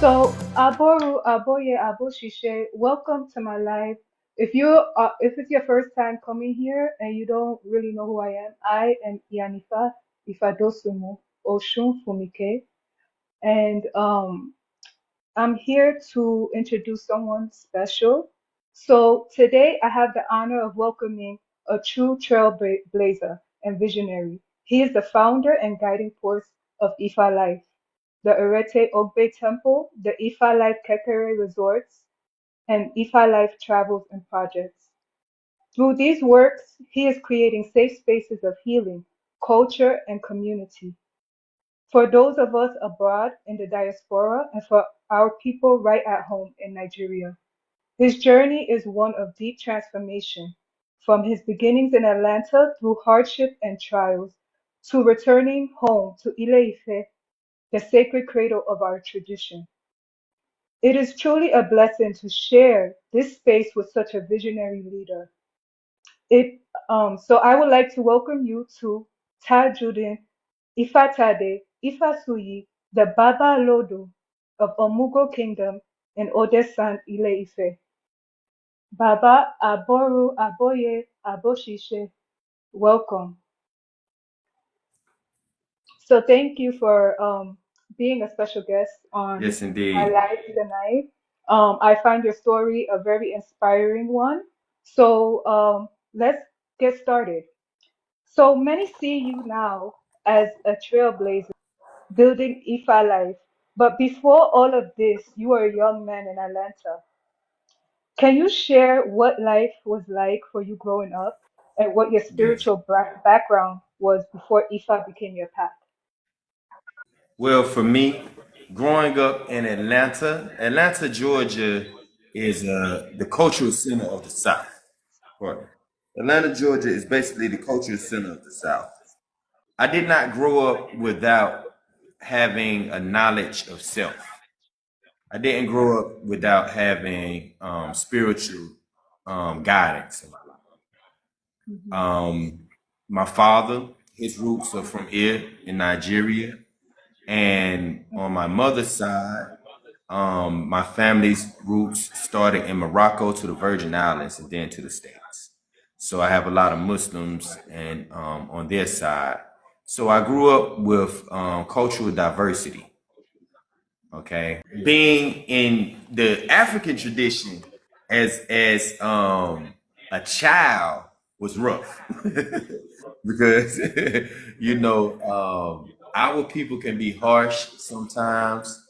So, Aboru, Aboye, Aboshishe, welcome to my life. If it's your first time coming here and you don't really know who I am Yanifa Ifadosumu Oshun Fumike, and I'm here to introduce someone special. So today I have the honor of welcoming a true trailblazer and visionary. He is the founder and guiding force of Ifa Life, the Arete Ogbe Temple, the Ifa Life Kekere Resorts, and Ifa Life Travels and Projects. Through these works, he is creating safe spaces of healing, culture, and community for those of us abroad in the diaspora and for our people right at home in Nigeria. His journey is one of deep transformation, from his beginnings in Atlanta through hardship and trials to returning home to Ile-Ife, the sacred cradle of our tradition. It is truly a blessing to share this space with such a visionary leader. So I would like to welcome you to Tajuddin Ifatade Ifasuyi, the Baba Lodo of Omugo Kingdom in Odesan, Ile-Ife. Baba Aboru Aboye Aboshishe, welcome. So thank you for being a special guest on Yes, my indeed. live tonight. I find your story a very inspiring one. So let's get started. So many see you now as a trailblazer building Ifa life. But before all of this, you were a young man in Atlanta. Can you share what life was like for you growing up and what your Yes. spiritual background was before Ifa became your path? Well, for me, growing up in Atlanta, Georgia is the cultural center of the South. Right. Atlanta, Georgia is basically the cultural center of the South. I did not grow up without having a knowledge of self. I didn't grow up without having spiritual guidance in my life. Hmm. Um, my father, his roots are from here in Nigeria. And on my mother's side, my family's roots started in Morocco to the Virgin Islands and then to the States. So I have a lot of Muslims and on their side. So I grew up with cultural diversity. Okay, being in the African tradition as a child was rough because our people can be harsh sometimes.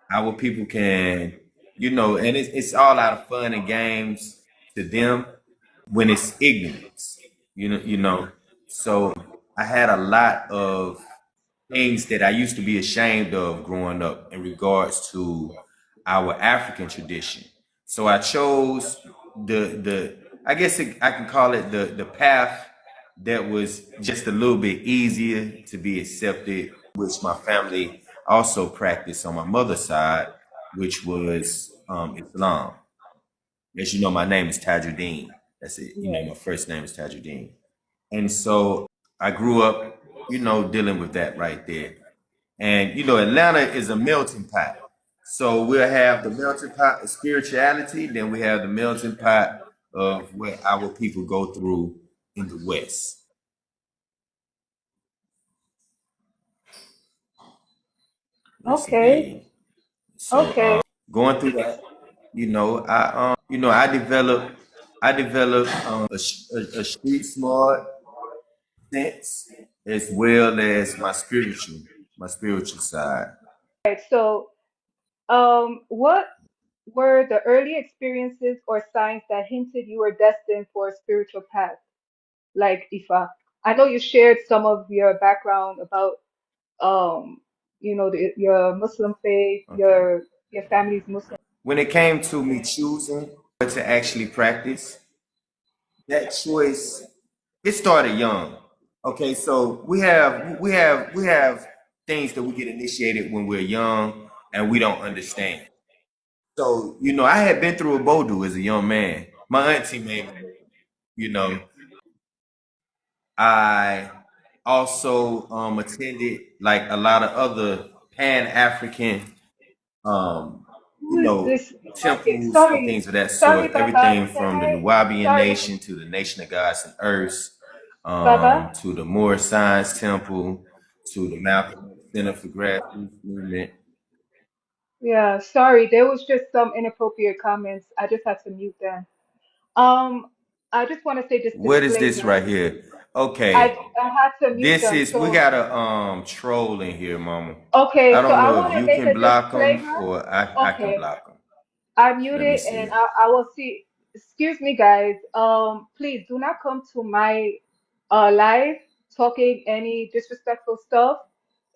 Our people can, and it's all out of fun and games to them when it's ignorance. you know. So I had a lot of things that I used to be ashamed of growing up in regards to our African tradition. So I chose the I guess I can call it the path that was just a little bit easier to be accepted, which my family also practiced on my mother's side, which was Islam. As you know, my name is Tajuddin. That's it. Yes. My first name is Tajuddin. And so I grew up, dealing with that right there. And Atlanta is a melting pot. So we'll have the melting pot of spirituality, then we have the melting pot of what our people go through in the West. Yes, Okay. indeed. So Okay. going through that, I developed a street smart sense as well as my spiritual side. Right. So, what were the early experiences or signs that hinted you were destined for a spiritual path, like Ifa? I know you shared some of your background about, um, your Muslim faith, Okay. your family's Muslim. When it came to me choosing what to actually practice, that choice it started young. Okay, so we have things that we get initiated when we're young and we don't understand. So I had been through a Bodu as a young man. My auntie made me. You know, I also attended like a lot of other Pan African Who is this? Okay, temples and sorry, things of that sorry, sort. Baba. Everything Can from the I? Nubian Sorry, nation to the Nation of Gods and Earths, Baba. to the Moorish Science Temple, to the Malcolm X Center for Grassroots Movement. Yeah, sorry. There was just some inappropriate comments. I just had to mute them. Um, I just want to say this What is this disclaimer. right here? Okay, I had to mute this them. is we So got a troll in here, Mama. I okay, so don't I know want if to you make can a block them disclaimer. or I can Okay, block them. I Let me muted and see. I will see. Excuse me, guys. Please do not come to my live talking any disrespectful stuff.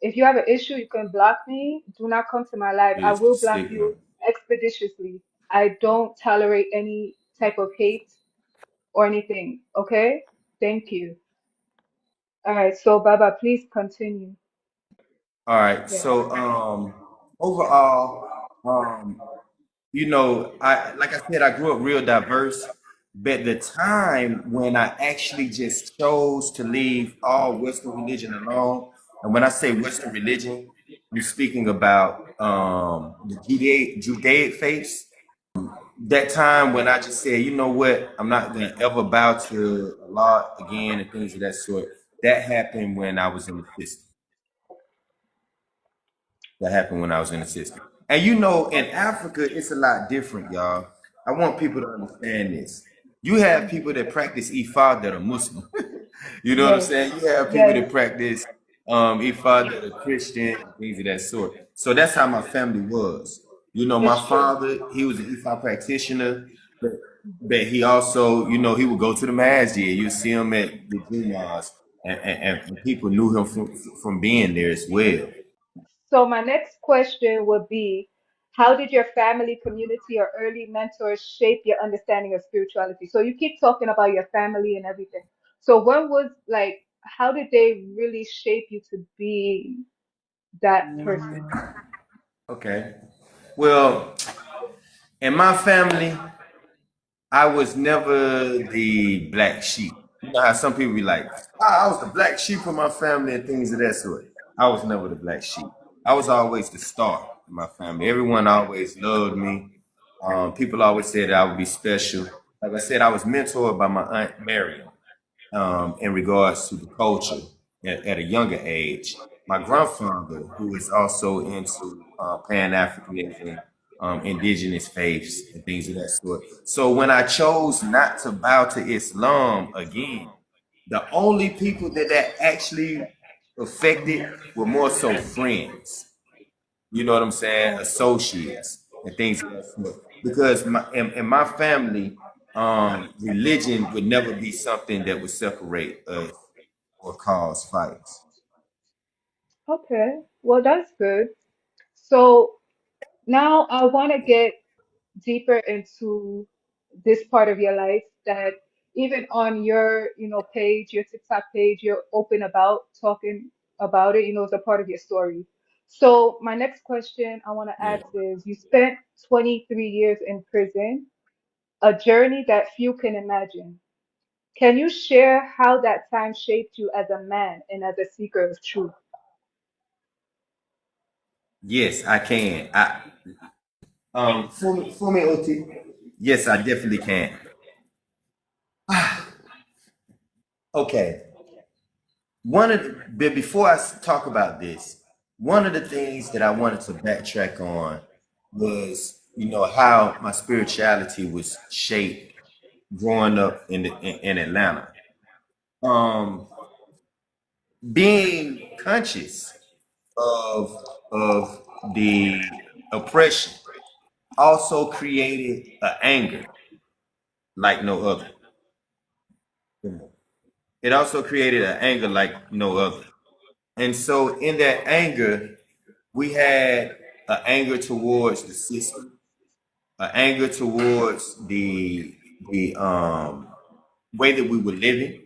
If you have an issue, you can block me. Do not come to my live. I It's the will block signal. you expeditiously. I don't tolerate any type of hate or anything. Okay? Thank you. All right. So, Baba, please continue. All right. Yeah. So overall, I like I said, I grew up real diverse, but the time when I actually just chose to leave all Western religion alone, and when I say Western religion, you're speaking about the Judaic faiths. That time when I just said, you know what, I'm not gonna ever bow to Allah again and things of that sort. That happened when I was in the system. That happened when I was in the system. And in Africa, it's a lot different, y'all. I want people to understand this. You have people that practice Ifa that are Muslim. You know what I'm Yes. saying? You have people Yes. that practice Ifa that are Christian, things of that sort. So that's how my family was. My It's true. father, he was an Ifa practitioner, but, but he also, he would go to the masjid. You see him at the Jumas, and people knew him from being there as well. So my next question would be, how did your family, community, or early mentors shape your understanding of spirituality? So you keep talking about your family and everything. So when was like, how did they really shape you to be that person? Okay. Well, in my family, I was never the black sheep. You know how some people be like, I was the black sheep of my family and things of that sort. I was never the black sheep. I was always the star in my family. Everyone always loved me. People always said that I would be special. Like I said, I was mentored by my aunt Mary in regards to the culture at a younger age. My grandfather, who is also into Pan Africanism, indigenous faiths, and things of that sort. So when I chose not to bow to Islam again, the only people that actually affected were more so friends. You know what I'm saying? Oh, Associates and things of that sort. Because in my family, religion would never be something that would separate us or cause fights. okay. Well, that's good. So now I want to get deeper into this part of your life that even on your, page, your TikTok page, you're open about talking about it, it's a part of your story. So my next question I want to Yeah. ask is, you spent 23 years in prison, a journey that few can imagine. Can you share how that time shaped you as a man and as a seeker of truth? Yes, I can. For me, OT. Yes, I definitely can. Okay. But before I talk about this, one of the things that I wanted to backtrack on was, how my spirituality was shaped growing up in Atlanta. Um, being conscious of the oppression also created an anger like no other. It also created an anger like no other. And so in that anger, we had an anger towards the system, an anger towards the way that we were living.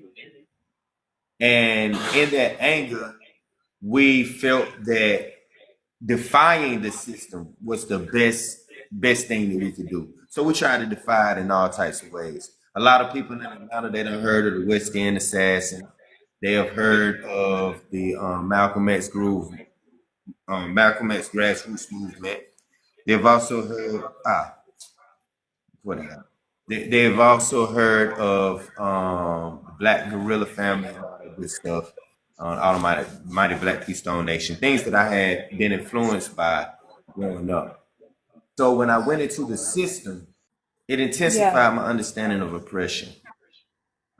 And in that anger, we felt that defying the system was the best thing that we could do. So we tried to defy it in all types of ways. A lot of people in Atlanta, they done heard of the West End Assassin. They have heard of the Malcolm X Groove, Malcolm X grassroots movement. They've also heard what else? They've also heard of the Black Gorilla Family and all that good stuff on Automatic Mighty Black Keystone Nation, things that I had been influenced by growing up. So when I went into the system, it Yeah, intensified my understanding of oppression.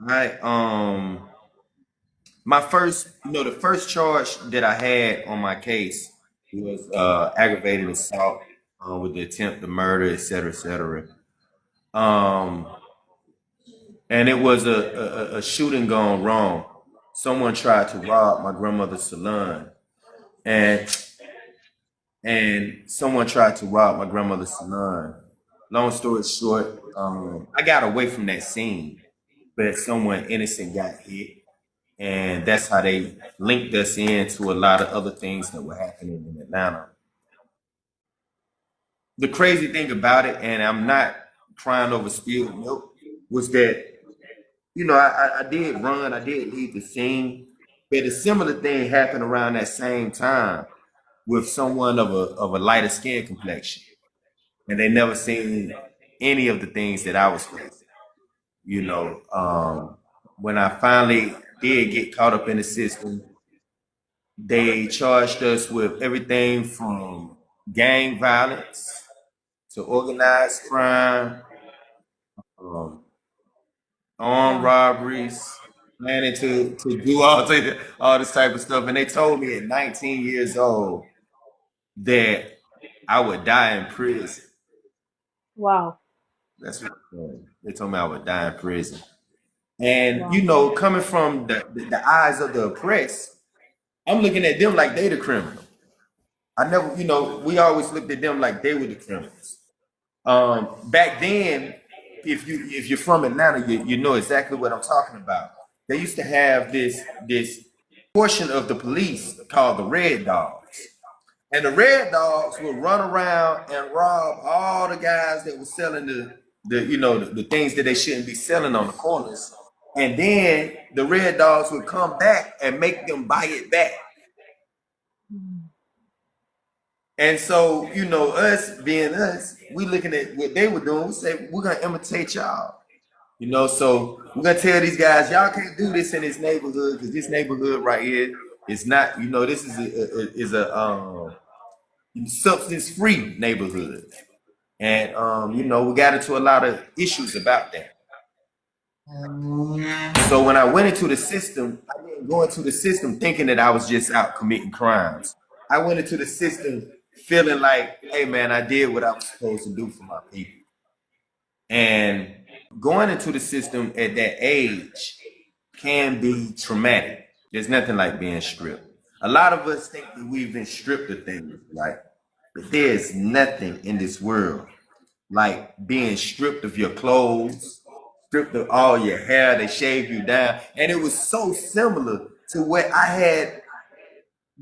I my first, the first charge that I had on my case was aggravated assault with the attempt to murder, et cetera, et cetera. Um, and it was a shooting gone wrong. Someone tried to rob my grandmother's salon, and someone tried to rob my grandmother's salon. Long story short, I got away from that scene, but someone innocent got hit, and that's how they linked us into a lot of other things that were happening in Atlanta. The crazy thing about it, and I'm not crying over spilled milk, was that I did run, I did leave the scene, but a similar thing happened around that same time with someone of a lighter skin complexion, and they never seen any of the things that I was facing. When I finally did get caught up in the system, they charged us with everything from gang violence to organized crime, um, armed wow, robberies, planning to do all this type of stuff. And they told me at 19 years old that I would die in prison. wow, That's what they told me I would die in prison. And wow. coming from the eyes of the oppressed, I'm looking at them like they the criminal. I never, we always looked at them like they were the criminals. Back then, if you're from Atlanta, you know exactly what I'm talking about. They used to have this portion of the police called the Red Dogs, and the Red Dogs would run around and rob all the guys that were selling the things that they shouldn't be selling on the corners, and then the Red Dogs would come back and make them buy it back. Mm. And so, us being us, we looking at what they were doing. We say we're gonna imitate y'all. So we're gonna tell these guys, y'all can't do this in this neighborhood because this neighborhood right here is not. This is a substance free neighborhood, and we got into a lot of issues about that. So when I went into the system, I didn't go into the system thinking that I was just out committing crimes. I went into the system feeling like, hey man, I did what I was supposed to do for my people. And going into the system at that age can be traumatic. There's nothing like being stripped. A lot of us think that we've been stripped of things, right? But there's nothing in this world like being stripped of your clothes, stripped of all your hair, they shaved you down. And it was so similar to what I had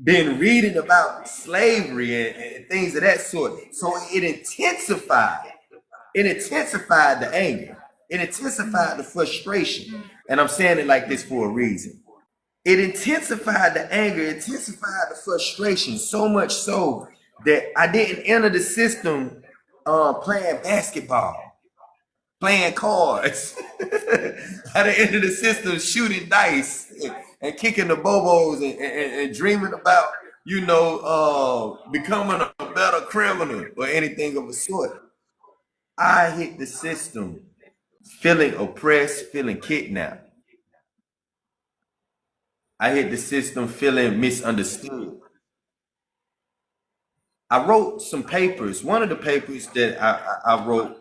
been reading about slavery and things of that sort. So it intensified the anger. It intensified the frustration. And I'm saying it like this for a reason. It intensified the anger, intensified the frustration, so much so that I didn't enter the system playing basketball, playing cards. I didn't enter the system shooting dice and kicking the bobos and dreaming about, becoming a better criminal or anything of a sort. I hit the system feeling oppressed, feeling kidnapped. I hit the system feeling misunderstood. I wrote some papers. One of the papers that I wrote,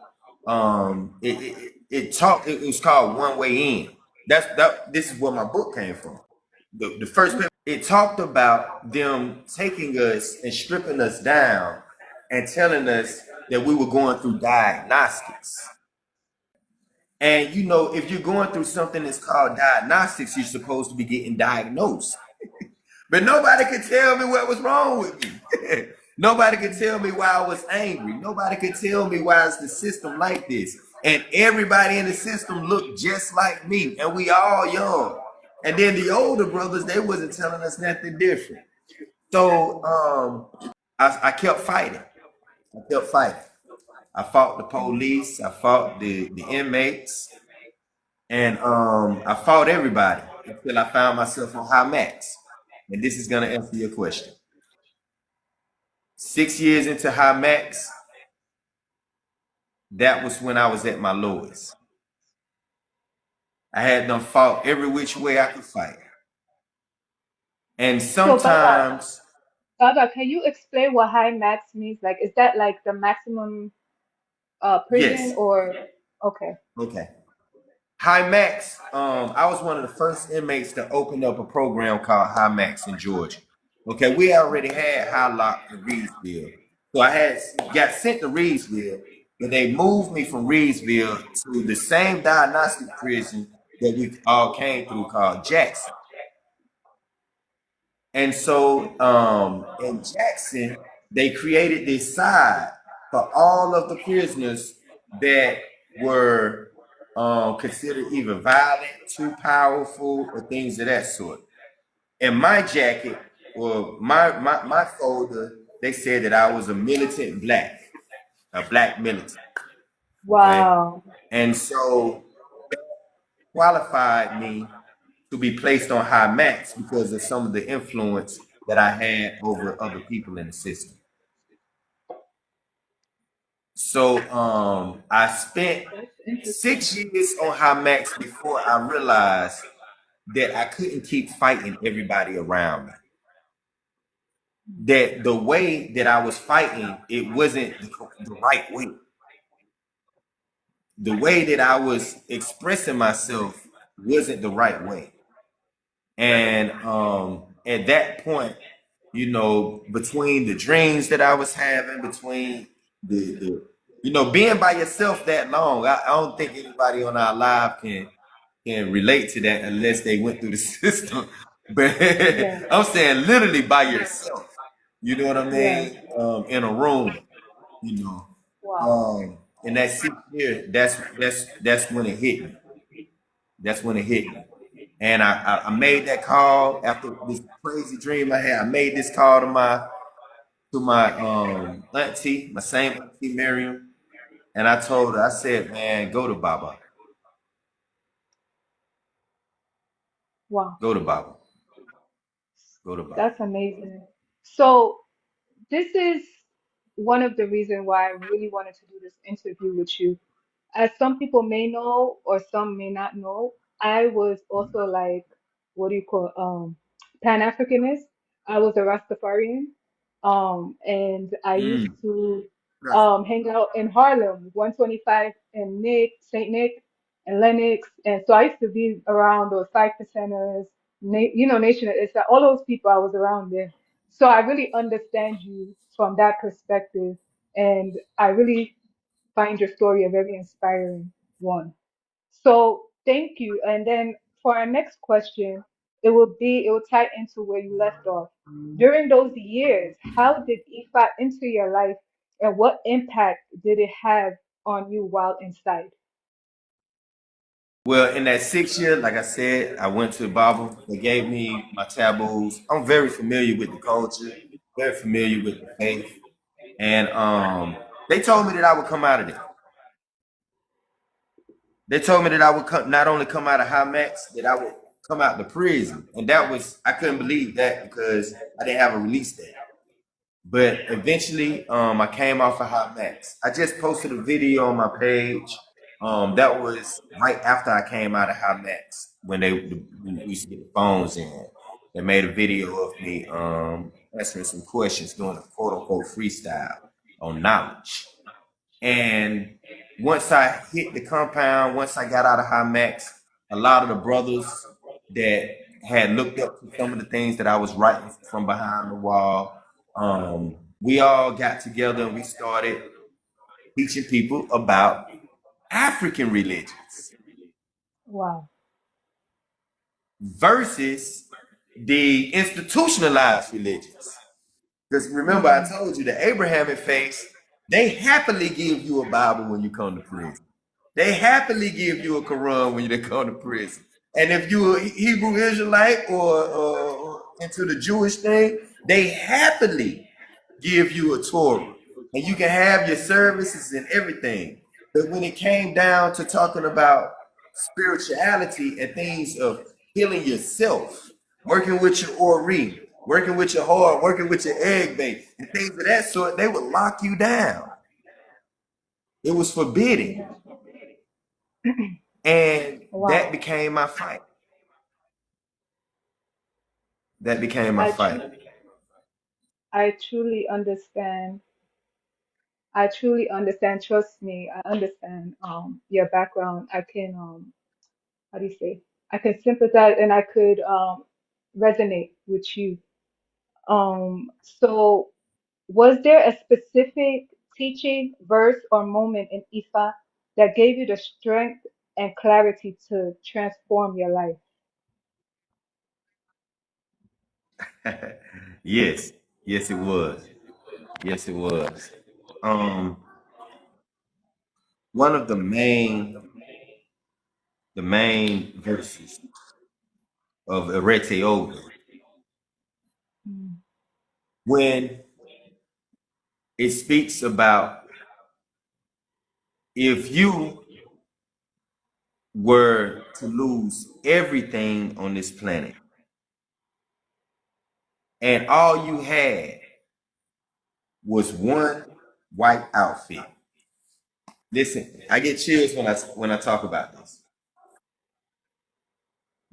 it was called One Way In. This is where my book came from. The first paper, it talked about them taking us and stripping us down and telling us that we were going through diagnostics. And if you're going through something that's called diagnostics, you're supposed to be getting diagnosed. But nobody could tell me what was wrong with me. Nobody could tell me why I was angry. Nobody could tell me why is the system like this. And everybody in the system looked just like me. And we all young. And then the older brothers, they wasn't telling us nothing different. So I kept fighting. I kept fighting. I fought the police. I fought the inmates, and I fought everybody until I found myself on high max. And this is gonna answer your question. 6 years into high max, that was when I was at my lowest. I had done fought every which way I could fight, and So, sometimes Baba, can you explain what high max means? Like, is that like the maximum prison yes, or okay? okay. High Max, I was one of the first inmates to open up a program called High Max in Georgia. Okay, we already had High Lock in Reedsville. So I had got sent to Reedsville, but they moved me from Reedsville to the same diagnostic prison that we all came through called Jackson. And so in Jackson, they created this side for all of the prisoners that were considered either violent, too powerful, or things of that sort. In my jacket or my folder, they said that I was a militant black, a black militant. Okay. Wow, And so qualified me to be placed on high max because of some of the influence that I had over other people in the system. So I spent that's interesting. 6 years on high max before I realized that I couldn't keep fighting everybody around me. That the way that I was fighting, it wasn't the right way. The way that I was expressing myself wasn't the right way. And at that point, between the dreams that I was having, between the being by yourself that long, I don't think anybody on our live can relate to that unless they went through the system. But Yeah, I'm saying literally by yourself. You know what I yeah. mean? In a room, you know. Wow, In that 6 year, that's when it hit me. That's when it hit me. And I made that call after this crazy dream I had. I made this call to my auntie, my same auntie Miriam, and I told her, I said, man, go to Baba. wow. Go to Baba. Go to Baba. That's amazing. So, this is one of the reasons why I really wanted to do this interview with you. As some people may know or some may not know, I was also like, what do you call, Pan-Africanist. I was a Rastafarian. And I used Mm. to Right. hang out in Harlem, 125 and Nick, St. Nick and Lennox. And so I used to be around those five percenters, Nation of Islam, all those people I was around there. So I really understand you from that perspective. And I really find your story a very inspiring one. So thank you. And then for our next question, it will tie into where you left off. During those years, how did Ifa enter your life and what impact did it have on you while inside? Well, in that 6 year, like I said, I went to Baba. They gave me my taboos. I'm very familiar with the culture, very familiar with the faith. And they told me that I would come out of there. They told me that I would not only come out of high max, that I would come out the prison. And that was, I couldn't believe that because I didn't have a release date. But eventually, I came off of high max. I just posted a video on my page. That was right after I came out of high max when we used to get the phones in. They made a video of me answering some questions, doing a quote unquote freestyle on knowledge. And once I hit the compound, once I got out of high max, a lot of the brothers that had looked up to some of the things that I was writing from behind the wall, we all got together and we started teaching people about African religions Wow. versus the institutionalized religions. Because remember, I Mm, told you the Abrahamic faith, they happily give you a Bible when you come to prison. They happily give you a Quran when you come to prison. And if you're a Hebrew Israelite or into the Jewish thing, they happily give you a Torah. and you can have your services and everything. But when it came down to talking about spirituality and things of healing yourself, working with your ori, working with your heart, working with your egg bait, and things of that sort, they would lock you down. It was forbidden. Yeah. And that Wow. became my fight. That became my I fight. truly, I truly understand. I truly understand. Trust me, I understand your background. I can how do you say? I can sympathize and I could resonate with you. So was there a specific teaching, verse, or moment in Ifa that gave you the strength and clarity to transform your life? Yes, yes, it was. Yes, it was. Um, one of the main verses of Arete Over, Mm. when it speaks about if you were to lose everything on this planet and all you had was one white outfit. Listen, I get chills when I talk about this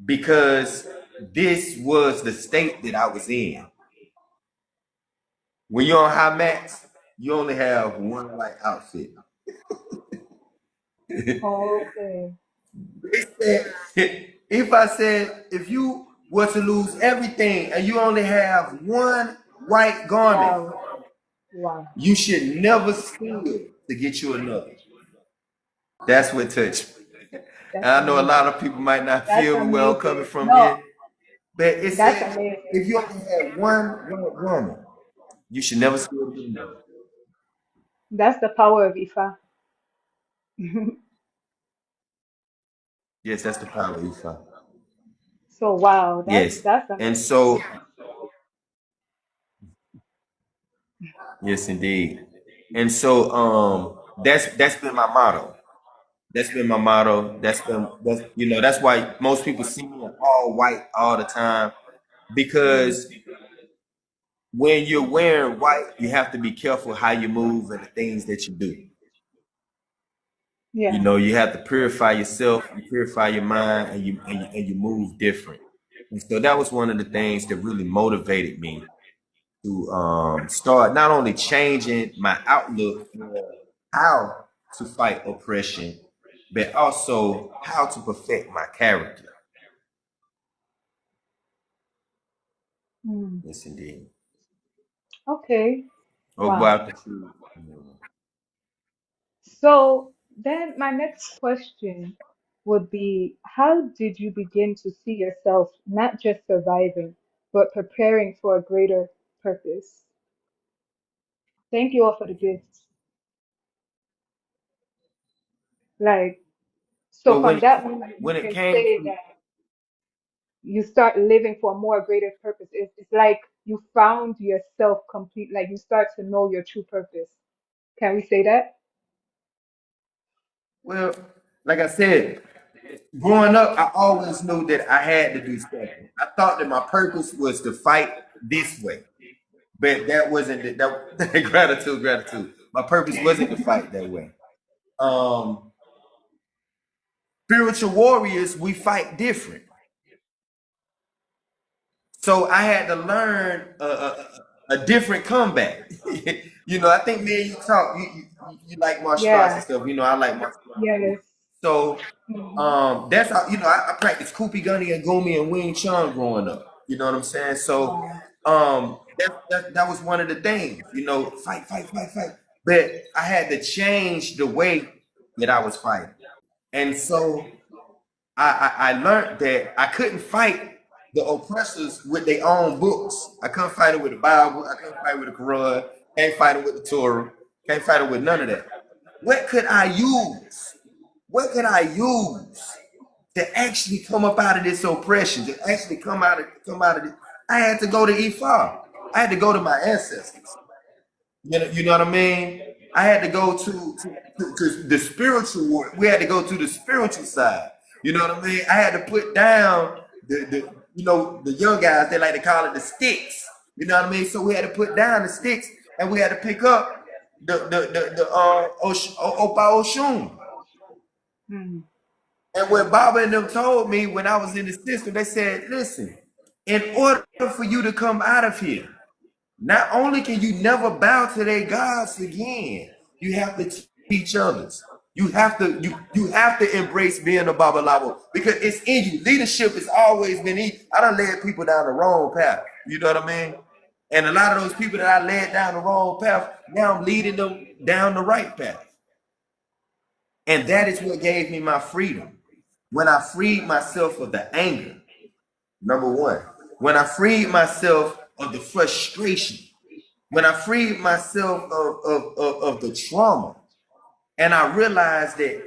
because this was the state that I was in. When you're on high max, you only have one white outfit. Okay. If I said if you were to lose everything and you only have one white garment, Wow. Wow. you should never steal to get you another. That's what touched me. And That's I know a lot amazing. of people might not That's feel me where I'm coming amazing. from No, here, but it that's said amazing. if you only had one white garment, you should never steal to get another. That's the power of Ifa. Yes, that's the power of Ifa. So wow, Yes, that's and amazing. so yes, indeed. And so that's been my motto. That's been my motto. That's why most people see me in all white all the time Mm. because when you're wearing white, you have to be careful how you move and the things that you do. Yeah. You have to purify yourself, you purify your mind, and you move different. And so that was one of the things that really motivated me to start not only changing my outlook on how to fight oppression, but also how to perfect my character. Mm. Yes, indeed. Okay. What Wow. about the truth? So then my next question would be, how did you begin to see yourself not just surviving, but preparing for a greater purpose? Thank you all for the gifts. Like, so Well, from that moment, you when it can came say to that you start living for a more greater purpose. It's like you found yourself complete, like you start to know your true purpose. Can we say that? well, like I said, growing up, I always knew that I had to do something. I thought that my purpose was to fight this way, but that wasn't that gratitude. My purpose wasn't to fight that way. Um, Spiritual warriors, we fight different. So I had to learn a different comeback. I think me and you talk. You like martial arts and Yeah. stuff. I like martial arts too. Yes. So Hmm. that's how I practiced Kupi Gunny and Gumi and Wing Chun growing up. You know what I'm saying? So Wow. that was one of the things. Fight, fight, fight, fight. But I had to change the way that I was fighting, and so I learned that I couldn't fight the oppressors with their own books. I couldn't fight it with the Bible. I couldn't fight with the Quran. Can't fight it with the Torah. Can't fight it with none of that. What could I use? What could I use to actually come up out of this oppression? To actually come out of this? I had to go to Ifa. I had to go to my ancestors. You know what I mean? I had to go to the spiritual world. We had to go to the spiritual side. You know what I mean? I had to put down the young guys, they like to call it the sticks. You know what I mean? So we had to put down the sticks and we had to pick up Opa Oshun. Mm. And what Baba and them told me when I was in the system, they said, listen, in order for you to come out of here, not only can you never bow to their gods again, you have to teach others. You have to embrace being a Babalawo because it's in you. Leadership has always been in you. I done led people down the wrong path. You know what I mean? And a lot of those people that I led down the wrong path, now I'm leading them down the right path. And that is what gave me my freedom. When I freed myself of the anger, number one. When I freed myself of the frustration, when I freed myself of the trauma, and I realized that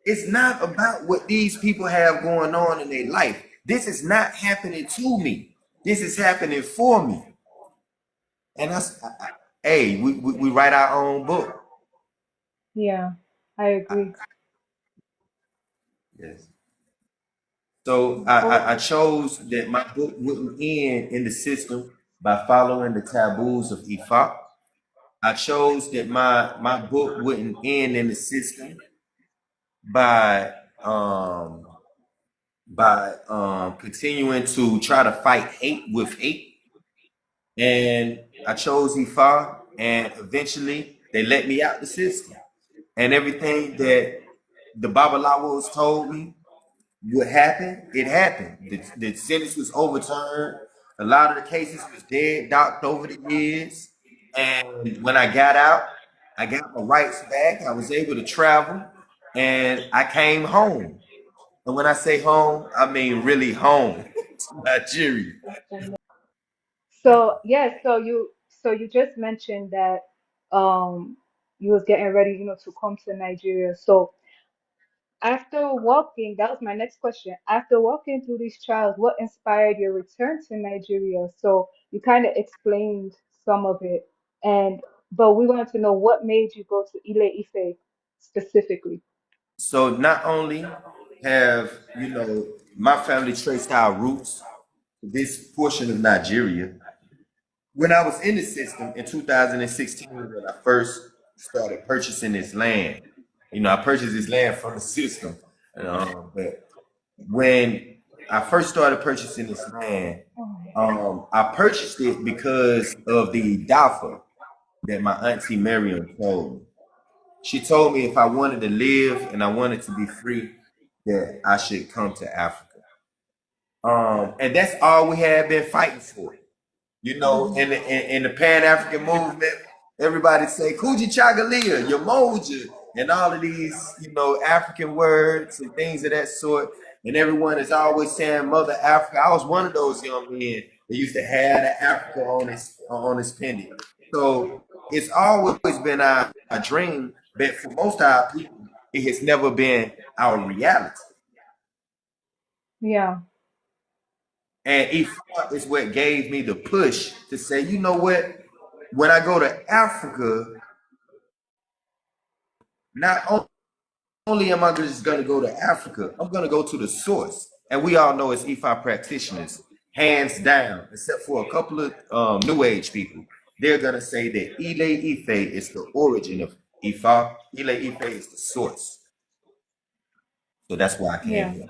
it's not about what these people have going on in their life. This is not happening to me. This is happening for me. And hey, we write our own book. Yeah, I agree. Yes. So I Oh, chose that my book wouldn't end in the system by following the taboos of Ifa. I chose that my book wouldn't end in the system by um continuing to try to fight hate with hate. And I chose Ifa, and eventually they let me out the system. And everything that the Babalawos told me what happened, it happened. The sentence was overturned. A lot of the cases was dead, docked over the years. And when I got out, I got my rights back. I was able to travel, and I came home. And when I say home, I mean really home to Nigeria. so yes, so you just mentioned that you was getting ready, to come to Nigeria. So after walking, that was my next question. After walking through these trials, what inspired your return to Nigeria? So you kind of explained some of it, and but we wanted to know what made you go to Ile Ife specifically. So not only have my family traced our roots to this portion of Nigeria, when I was in the system in 2016, when I first started purchasing this land, I purchased this land from the system. But when I first started purchasing this land, Oh, I purchased it because of the Dafa that my auntie Miriam told me. She told me if I wanted to live and I wanted to be free, that I should come to Africa. And that's all we had been fighting for. mhm. In the Pan African movement, everybody say Kuji Chagalia, Yamoja, and all of these, African words and things of that sort. And everyone is always saying Mother Africa. I was one of those young men that used to have the Africa on his pendant. So it's always been our dream, but for most of our people, it has never been our reality. Yeah, And Ifa is what gave me the push to say, you know what? When I go to Africa, not only am I just going to go to Africa, I'm going to go to the source. And we all know as Ifa practitioners, hands down, except for a couple of New Age people, they're going to say that Ile Ife is the origin of Ifa. Ile Ife is the source. So that's why I came yeah, here.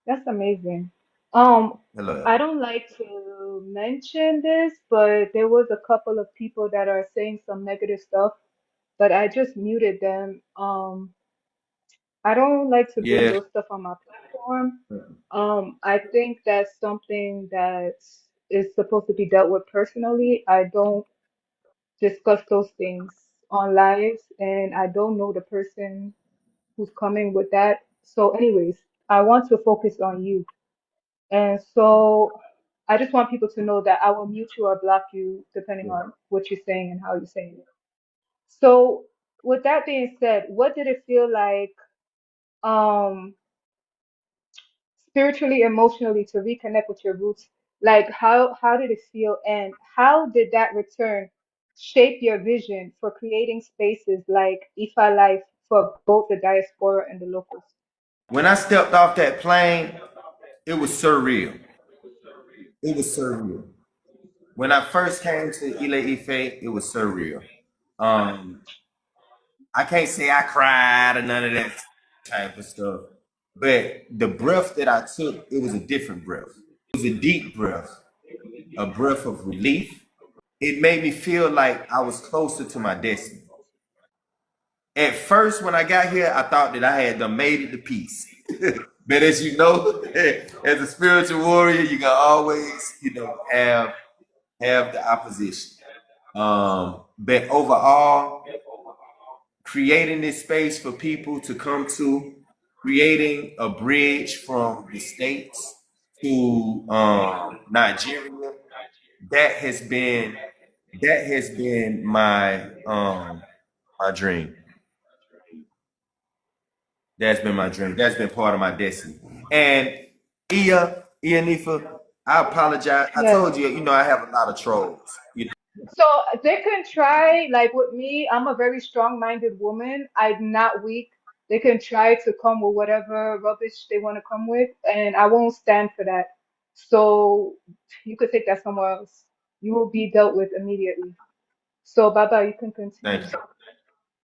that's amazing. Um, I Hello. don't like to mention this, but there was a couple of people that are saying some negative stuff, but I just muted them. I don't like to bring Yeah. those stuff on my platform. I think that's something that is supposed to be dealt with personally. I don't discuss those things on lives, and I don't know the person who's coming with that. So, anyways, I want to focus on you. And so I just want people to know that I will mute you or block you depending on what you're saying and how you're saying it. So, with that being said, what did it feel like? Um, Spiritually, emotionally to reconnect with your roots? Like how did it feel and how did that return? shape your vision for creating spaces like Ifa Life for both the diaspora and the locals? When I stepped off that plane, it was surreal. It was surreal. When I first came to Ile Ife, it was surreal. Um, I can't say I cried or none of that type of stuff, but the breath that I took, it was a different breath. It was a deep breath, a breath of relief. It made me feel like I was closer to my destiny. At first, when I got here, I thought that I had done made it to peace. But as you know, as a spiritual warrior, you can always, have the opposition. But overall, creating this space for people to come to, creating a bridge from the states to Nigeria, that has been my dream. That's been my dream. That's been part of my destiny. And Nifa, I apologize. I Yes. told you, I have a lot of trolls. So they can try, like with me, I'm a very strong-minded woman. I'm not weak. They can try to come with whatever rubbish they want to come with, and I won't stand for that. So you could take that somewhere else. You will be dealt with immediately. So Baba, you can Thank continue.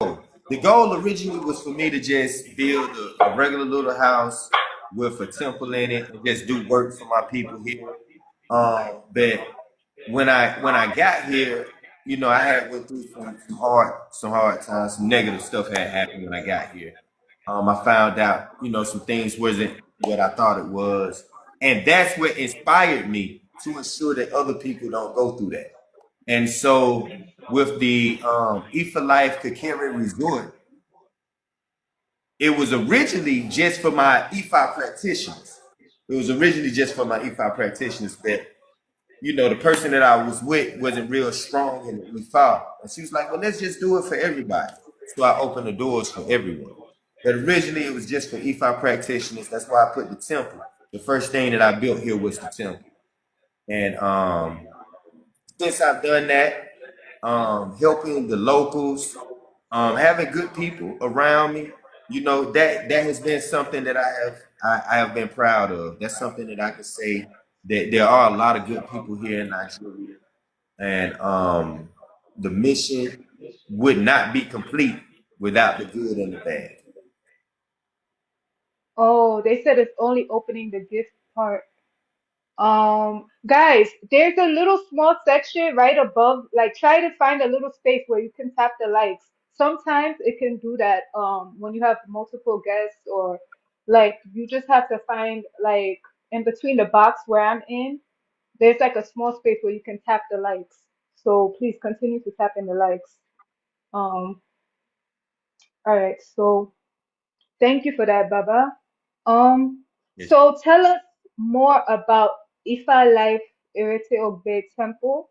you. The goal originally was for me to just build a regular little house with a temple in it and just do work for my people here. But when I got here, I had went through some hard times, some negative stuff had happened when I got here. I found out, some things wasn't what I thought it was, and that's what inspired me to ensure that other people don't go through that. And so, with the Ifa Life Kakeri Resort, it was originally just for my EFI practitioners. It was originally just for my EFI practitioners, but the person that I was with wasn't real strong in the EFI. And she was like, well, let's just do it for everybody. So I opened the doors for everyone. But originally it was just for EFI practitioners. That's why I put the temple. The first thing that I built here was the temple. And since I've done that, helping the locals, having good people around me, that has been something that I have been proud of. That's something that I can say that there are a lot of good people here in Nigeria, and the mission would not be complete without the good and the bad. Oh, they said it's only opening the gift part. Guys, there's a little small section right above, like try to find a little space where you can tap the likes. Sometimes it can do that, when you have multiple guests or like you just have to find like in between the box where I'm in, there's like a small space where you can tap the likes. So please continue to tap in the likes. Um, all right, so thank you for that, Baba. Yes. So tell us more about Ifa Life Irete Ogbe Temple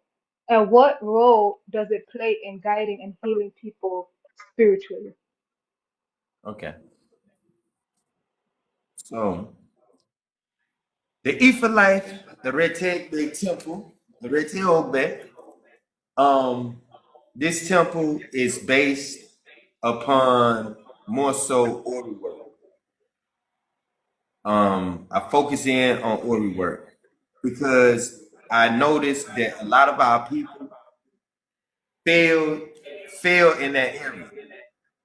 and what role does it play in guiding and healing people spiritually? Okay. So the Ifa life, the Rete Big Temple, the Rete Ogbe, um, this temple is based upon more so Ori work. I focus in on Ori work because I noticed that a lot of our people fail fail in that area.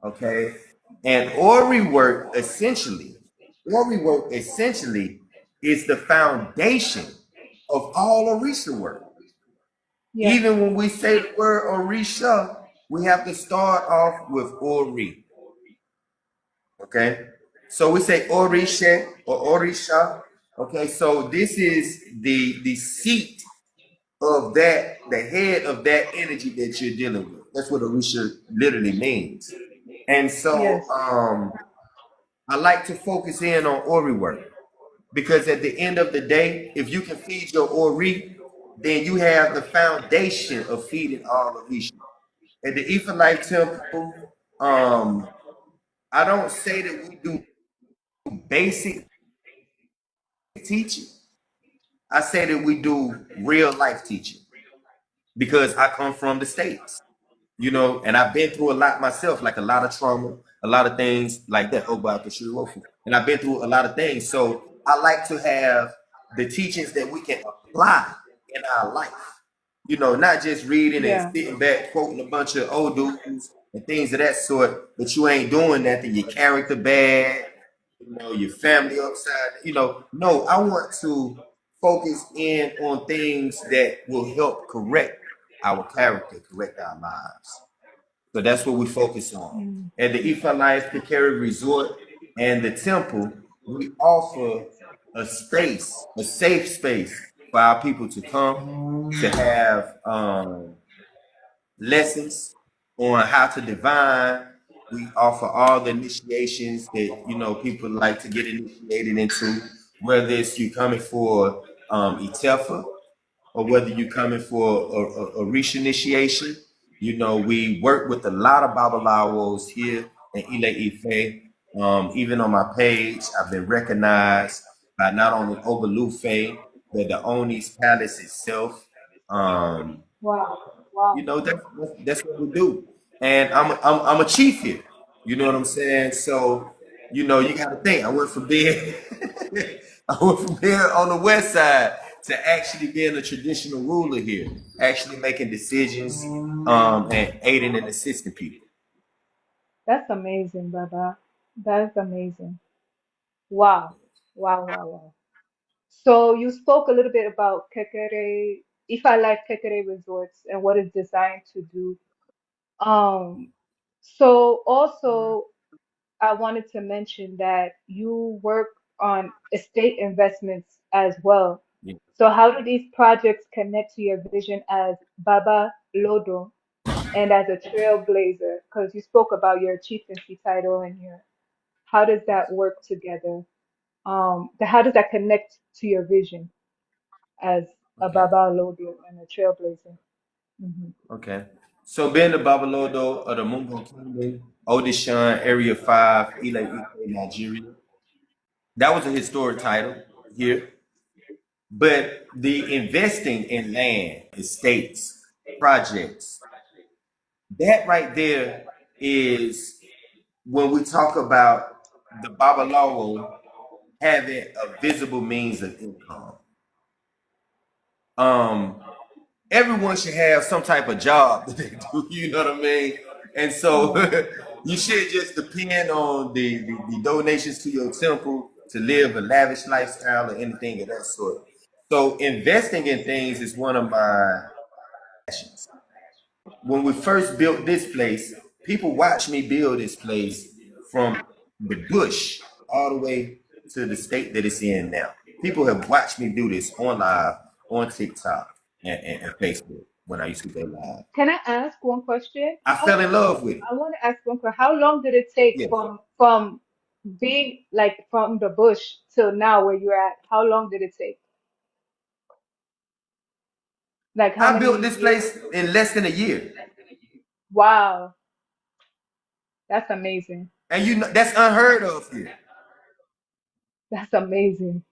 Okay, and Ori work essentially is the foundation of all Orisha work. Yes, Even when we say the word Orisha, we have to start off with Ori. Okay, so we say Orisha or Orisha. Okay, so this is the seat of that, the head of that energy that you're dealing with. That's what Orisha literally means. And so yes, I like to focus in on Ori work because at the end of the day, if you can feed your Ori, then you have the foundation of feeding all of Isha. At the Ifa Life Temple, I don't say that we do basic teaching. I say that we do real life teaching because I come from the States. you know, and I've been through a lot myself, like a lot of trauma, a lot of things like that. Oh, about the Shuri, and I've been through a lot of things. So I like to have the teachings that we can apply in our life. You know, not just reading and Yeah. sitting back quoting a bunch of old dudes and things of that sort, but you ain't doing nothing. Your character bad, you know, your family upside. You know, no, I want to focus in on things that will help correct our character, correct our lives. So that's what we focus on. Mm. At the Ifa Life Kakari Resort and the temple, we offer a space, a safe space for our people to come to have lessons on how to divine. We offer all the initiations that you know people like to get initiated into, whether it's you coming for Itefa or whether you're coming for a Rish initiation. You know, we work with a lot of Babalawos here in Ile Ife. Even on my page, I've been recognized by not only Obalufe, but the Oni's Palace itself. Um, Wow. you Wow. know, that's what we do. And I'm a chief here. You know what I'm saying? So, you know, you got to think. I went from being I went from being on the west side to actually being a traditional ruler here, actually making decisions, and aiding and assisting people. That's amazing, Baba. That's amazing. Wow. Wow, wow, wow. So you spoke a little bit about Kekere, if I like Kekere Resorts and what it's designed to do. Um, so also I wanted to mention that you work on estate investments as well. Yeah. So how do these projects connect to your vision as Baba Lodo and as a trailblazer? Because you spoke about your chieftaincy title and your, how does that work together? How does that connect to your vision as a Okay. Baba Lodo and a trailblazer? Hmm. Okay. So being the Babalodo of the Mungo Kingdom, Odishan, Area 5, Ile Ife, Nigeria. That was a historic title here. But the investing in land, estates, projects, that right there is when we talk about the Babalawo having a visible means of income. Um, Everyone should have some type of job that they do, you know what I mean? And so Yeah, you should just depend on the donations to your temple to live a lavish lifestyle or anything of that sort. So investing in things is one of my passions. When we first built this place, people watched me build this place from the bush all the way to the state that it's in now. People have watched me do this on live, on TikTok and Facebook when I used to go live. can I ask one question? I fell in love with it. I want to ask one question. How long did it take Yeah. from being like from the bush till now where you're at? How long did it take? Like how I built many this years? place in less than a year. Wow, that's amazing. And you know that's unheard of here. That's amazing.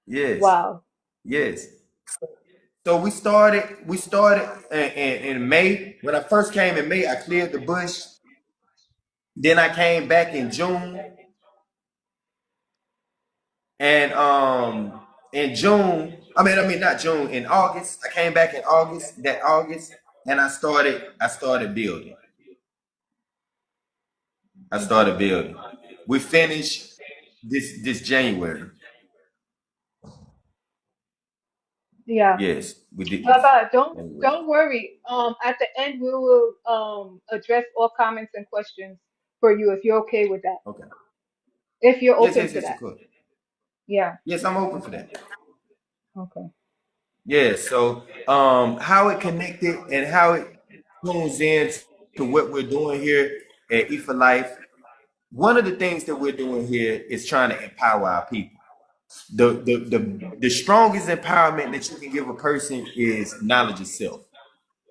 Yes. Wow. Yes. So we started in May. When I first came in May, I cleared the bush. Then I came back in June, and in June, I mean not June, in August, I came back in August, that August, and I started building. I Okay. started building. We finished this January. Yeah. Yes, we did this Baba, January. don't worry. At the end we will address all comments and questions for you if you're okay with that. Okay. If you're Yes, open yes, to yes, of that. course. Yeah. Yes, I'm open for Okay. that. Okay. Yeah, so how it connected and how it tunes in to what we're doing here at E for Life. One of the things that we're doing here is trying to empower our people. The strongest empowerment that you can give a person is knowledge of self.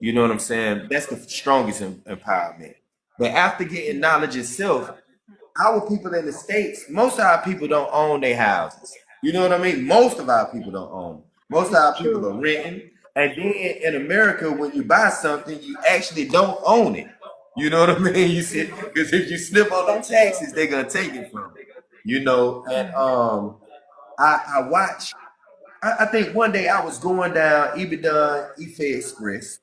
You know what I'm saying? That's the strongest empowerment. But after getting knowledge of self, our people in the States, most of our people don't own their houses. You know what I mean? Most of our people don't own. Most of It's our people true. are renting. And then in America, when you buy something, you actually don't own it. You know what I mean? You see, because if you slip on them That's true. taxes, they're gonna take it from you. You know, and Mm. I watch. I think one day I was going down Ibadan Ife Express,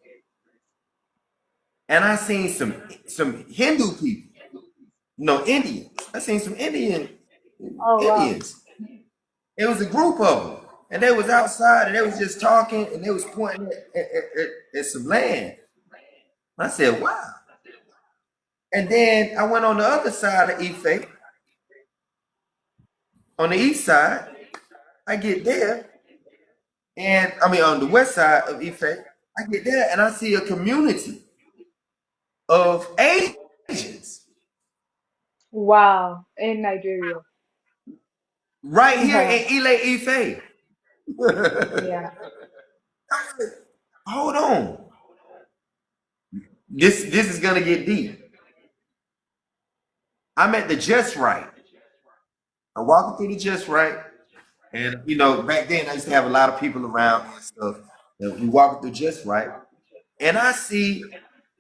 and I seen some Hindu people, no Indians. I seen some Oh wow. Indians. It was a group of them, and they was outside, and they was just talking, and they was pointing at some land. I said, "Wow." And then I went on the other side of Ife, on the east side. I get there, and I mean on the west side of Ife. I get there, and I see a community of Asians Wow. In Nigeria. right here in Ile Ife. Yeah. Hold on, this is gonna get deep. I'm at the Just Right. I'm walking through the Just Right, and you know back then I used to have a lot of people around me and stuff. And we walking through Just Right, and I see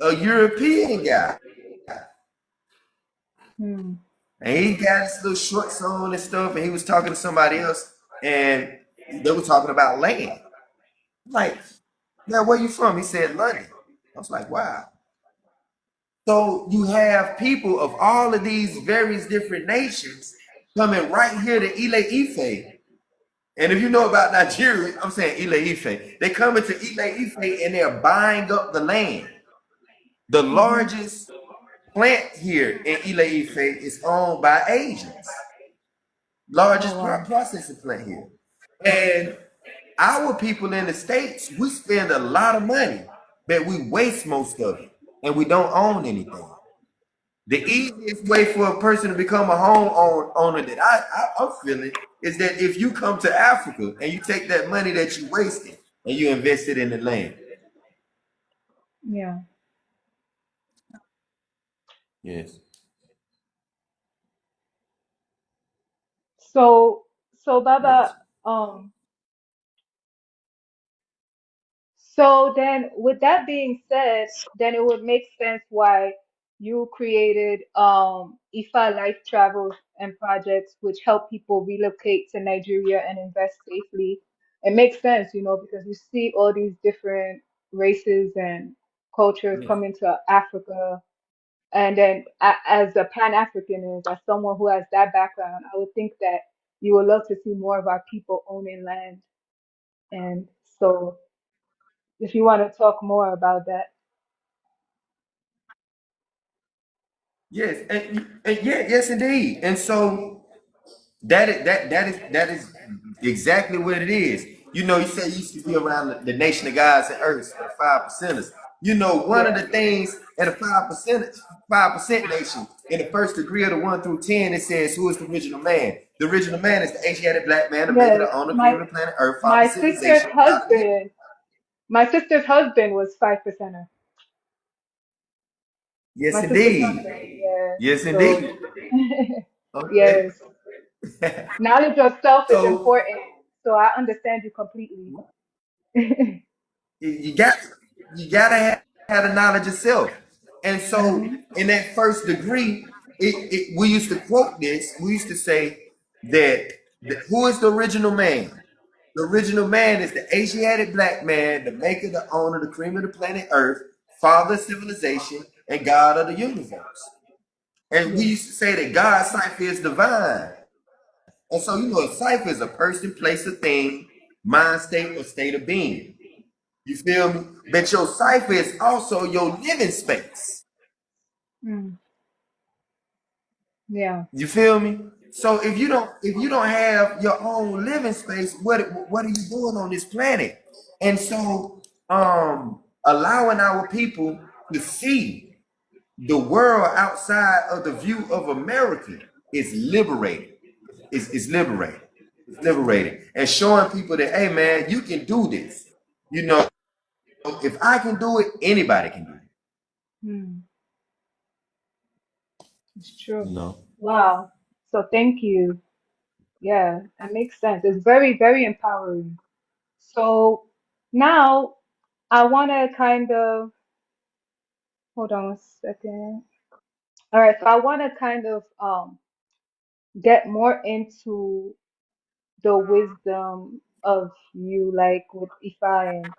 a European guy, Hmm. and he got his little shorts on and stuff, and he was talking to somebody else, and they were talking about land. I'm like, now where you from? He said London. I was like, wow. So you have people of all of these various different nations coming right here to Ile Ife. And if you know about Nigeria, I'm saying Ile Ife, they come into Ile Ife and they're buying up the land. The Mm-hmm. largest plant here in Ile Ife is owned by Asians. Oh Largest wow. processing plant here. And our people in the States, we spend a lot of money, but we waste most of it and we don't own anything. The easiest way for a person to become a owner that I'm feeling is that if you come to Africa and you take that money that you wasted and you invest it in the land. Yeah. Yes. So Baba, Yes. um, so then with that being said, then it would make sense why you created IFA Life Travels and Projects, which help people relocate to Nigeria and invest safely. It makes sense, because you see all these different races and cultures Yes. coming to Africa. And then as a Pan-Africanist, as someone who has that background, I would think that you would love to see more of our people owning land. And so if you want to talk more about that. Yes. And yeah, yes indeed. And so that is exactly what it is. You know, you say you used to be around the nation of gods and earths, the 5%ers. You know, one of Yeah. the things in the 5% nation, in the first degree of the 1 through 10, it says, who is the original man? The original man is the Asiatic black man, the maker, Yes. the owner, My creator of the planet Earth, father my of sister's civilization, God of the universe. husband, my sister's husband was 5%er. Yes, My sister's indeed. husband, yeah. Yes, So indeed. Okay. yes. Knowledge of self is So important. So I understand you completely. you got you gotta have the knowledge of self. And so Hmm. in that first degree, we used to quote this. We used to say that who is the original man? The original man is the Asiatic black man, the maker, the owner, the cream of the planet Earth, father of civilization, and God of the universe. And we Yeah. used to say that God's cipher is divine. And so, you know, a cipher is a person, place, a thing, mind state, or state of being. You feel me? But your cipher is also your living space. Mm. Yeah. You feel me? So if you don't have your own living space, what are you doing on this planet? And so allowing our people to see the world outside of the view of America is liberating. It's liberating. It's liberating. And showing people that, hey man, you can do this. You know, if I can do it, anybody can do it. Mm. It's true. You know. Wow. So thank you. Yeah, that makes sense. It's very, very empowering. So now, I want to kind of, hold on a second. All right, so I want to kind of get more into the wisdom of you, like with Ifa. And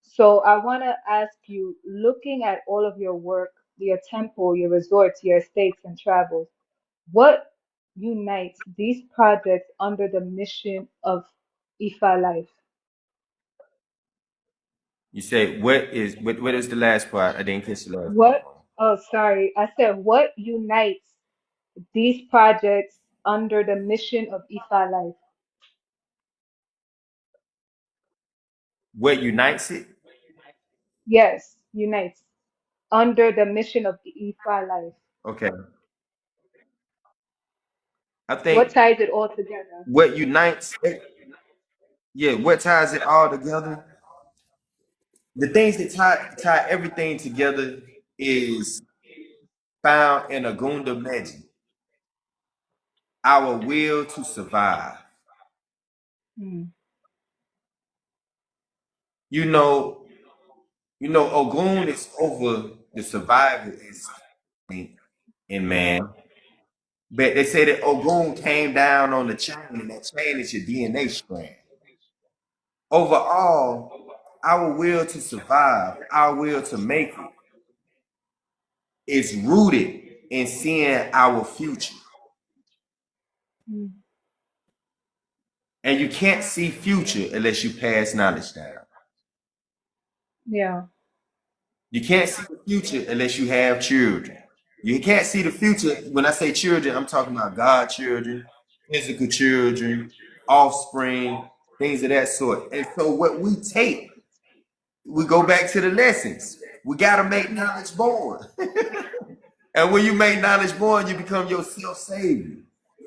so I want to ask you, looking at all of your work, your temple, your resorts, your estates and travels, what unites these projects under the mission of Ifa life? You say what is the last part? I didn't catch the last part. What, oh, sorry, I said what unites these projects under the mission of Ifa life? What unites it? Yes, unites under the mission of Ifa life. Okay. I What think ties it all together? what unites yeah, what ties it all together? The things that tie everything together is found in a Gunda Magic, our will to survive. Mm, You know, Ogun is over the survival instinct in man. But they say that Ogun came down on the chain, and that chain is your DNA strand. Overall, our will to survive, our will to make it, is rooted in seeing our future. mm, And you can't see future unless you pass knowledge down. yeah. You can't see the future unless you have children. You can't see the future. When I say children, I'm talking about God children, physical children, offspring, things of that sort. And so what we take, we go back to the lessons. We got to make knowledge born. And when you make knowledge born, you become your self-savior.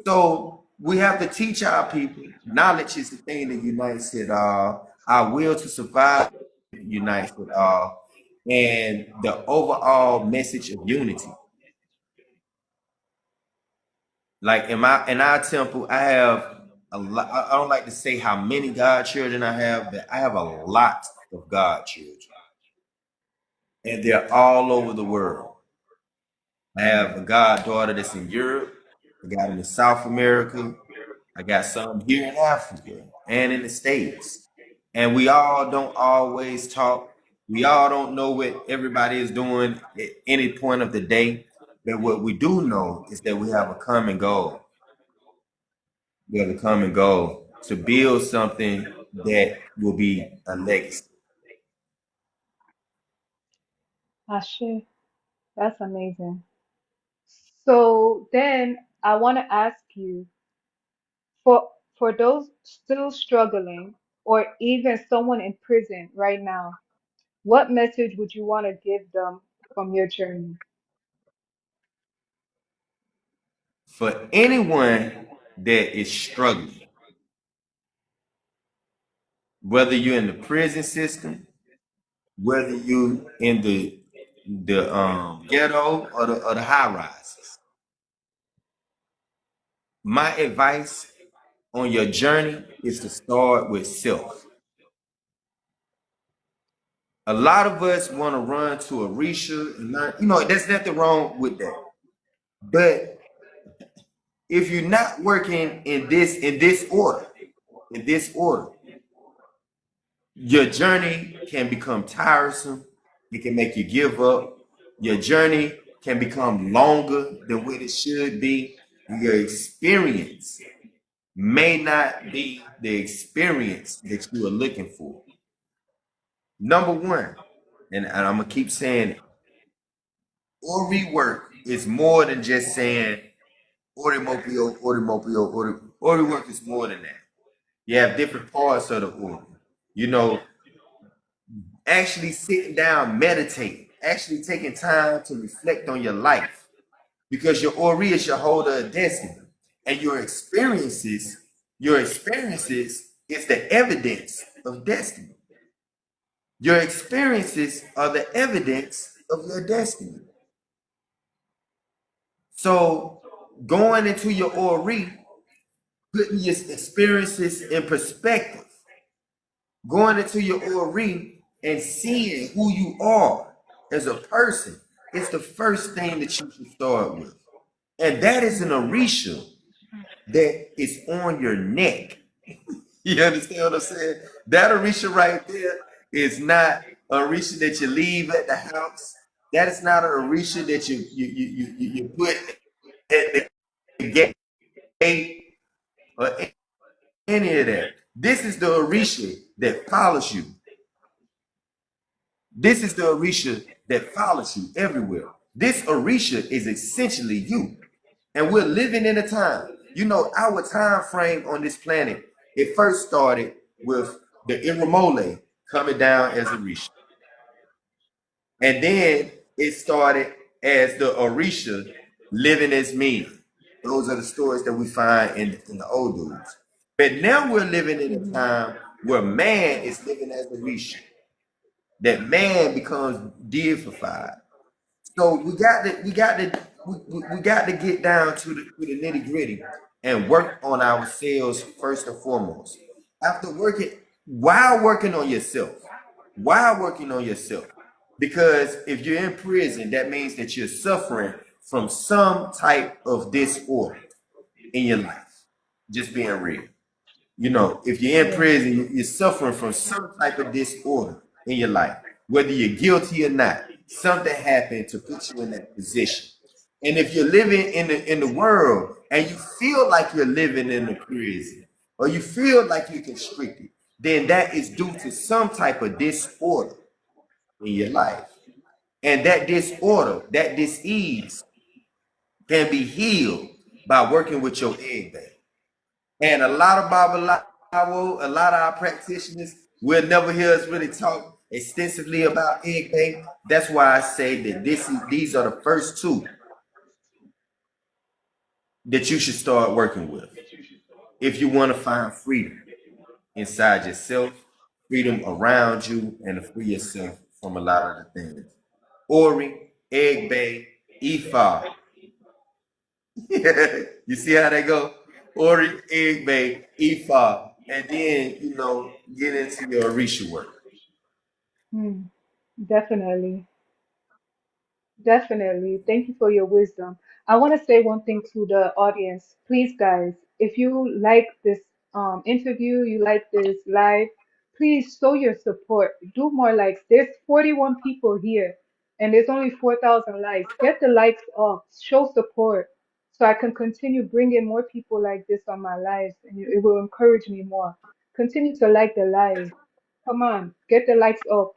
So we have to teach our people knowledge is the thing that unites it all. Our will to survive unites it all. And the overall message of unity. Like in our temple, I have a lot. I don't like to say how many God children I have, but I have a lot of God children. And they're all over the world. I have a goddaughter that's in Europe. I got them in South America. I got some here in Africa and in the States. And we all don't always talk. We all don't know what everybody is doing at any point of the day. But what we do know is that we have a common goal. We have a common goal to build something that will be a legacy. Ashe, that's amazing. So then I want to ask you, for those still struggling or even someone in prison right now, what message would you want to give them from your journey? For anyone that is struggling, whether you're in the prison system, whether you in the ghetto or the high rises. My advice on your journey is to start with self. A lot of us want to run to Arisha and learn, there's nothing wrong with that. But if you're not working in this order, your journey can become tiresome. It can make you give up. Your journey can become longer than what it should be. Your experience may not be the experience that you are looking for. Number one, and I'm gonna keep saying it, Ori work is more than just saying Ori Mopio, Ori Mopio, Ori work is more than that. You have different parts of the Ori. You know, actually sitting down, meditating, actually taking time to reflect on your life. Because your Ori is your holder of destiny. And your experiences is the evidence of destiny. Your experiences are the evidence of your destiny. So going into your Ori, putting your experiences in perspective, going into your Ori and seeing who you are as a person. It's the first thing that you should start with. And that is an Orisha that is on your neck. You understand what I'm saying? That Orisha right there is not a Orisha that you leave at the house. That is not an Orisha that you put at the gate or any of that. This is the Orisha that follows you. This is the Orisha that follows you everywhere. This Orisha is essentially you. And we're living in a time. You know, our time frame on this planet, it first started with the Iramole coming down as Orisha. And then it started as the Orisha living as me. Those are the stories that we find in the old dudes. But now we're living in a Mhm. time where man is living as Orisha. That man becomes deified. So we got to get down to the nitty gritty and work on ourselves first and foremost. After working, while working on yourself, while working on yourself, because if you're in prison, that means that you're suffering from some type of disorder in your life. Just being real. You know, if you're in Yeah. prison, you're suffering from some type of disorder in your life, whether you're guilty or not. Something happened to put you in that position. And if you're living in the world and you feel like you're living in a prison or you feel like you're constricted, then that is due to some type of disorder in your life. And that disorder, that disease can be healed by working with your egg bank. And a lot of Babalawo, a lot of our practitioners will never hear us really talk extensively about egg bank. That's why I say that these are the first two that you should start working with if you want to find freedom inside yourself, freedom around you, and to free yourself from a lot of the things. Ori, egg bay, Ifa. You see how they go? Ori, egg bay, Ifa, and then get into your Orisha work. Hmm. Definitely. Definitely. Thank you for your wisdom. I want to say one thing to the audience. Please, guys, if you like this interview, you like this live, please show your support. Do more likes. There's 41 people here and there's only 4,000 likes. Get the likes up. Show support so I can continue bringing more people like this on my lives and it will encourage me more. Continue to like the live. Come on, get the likes up.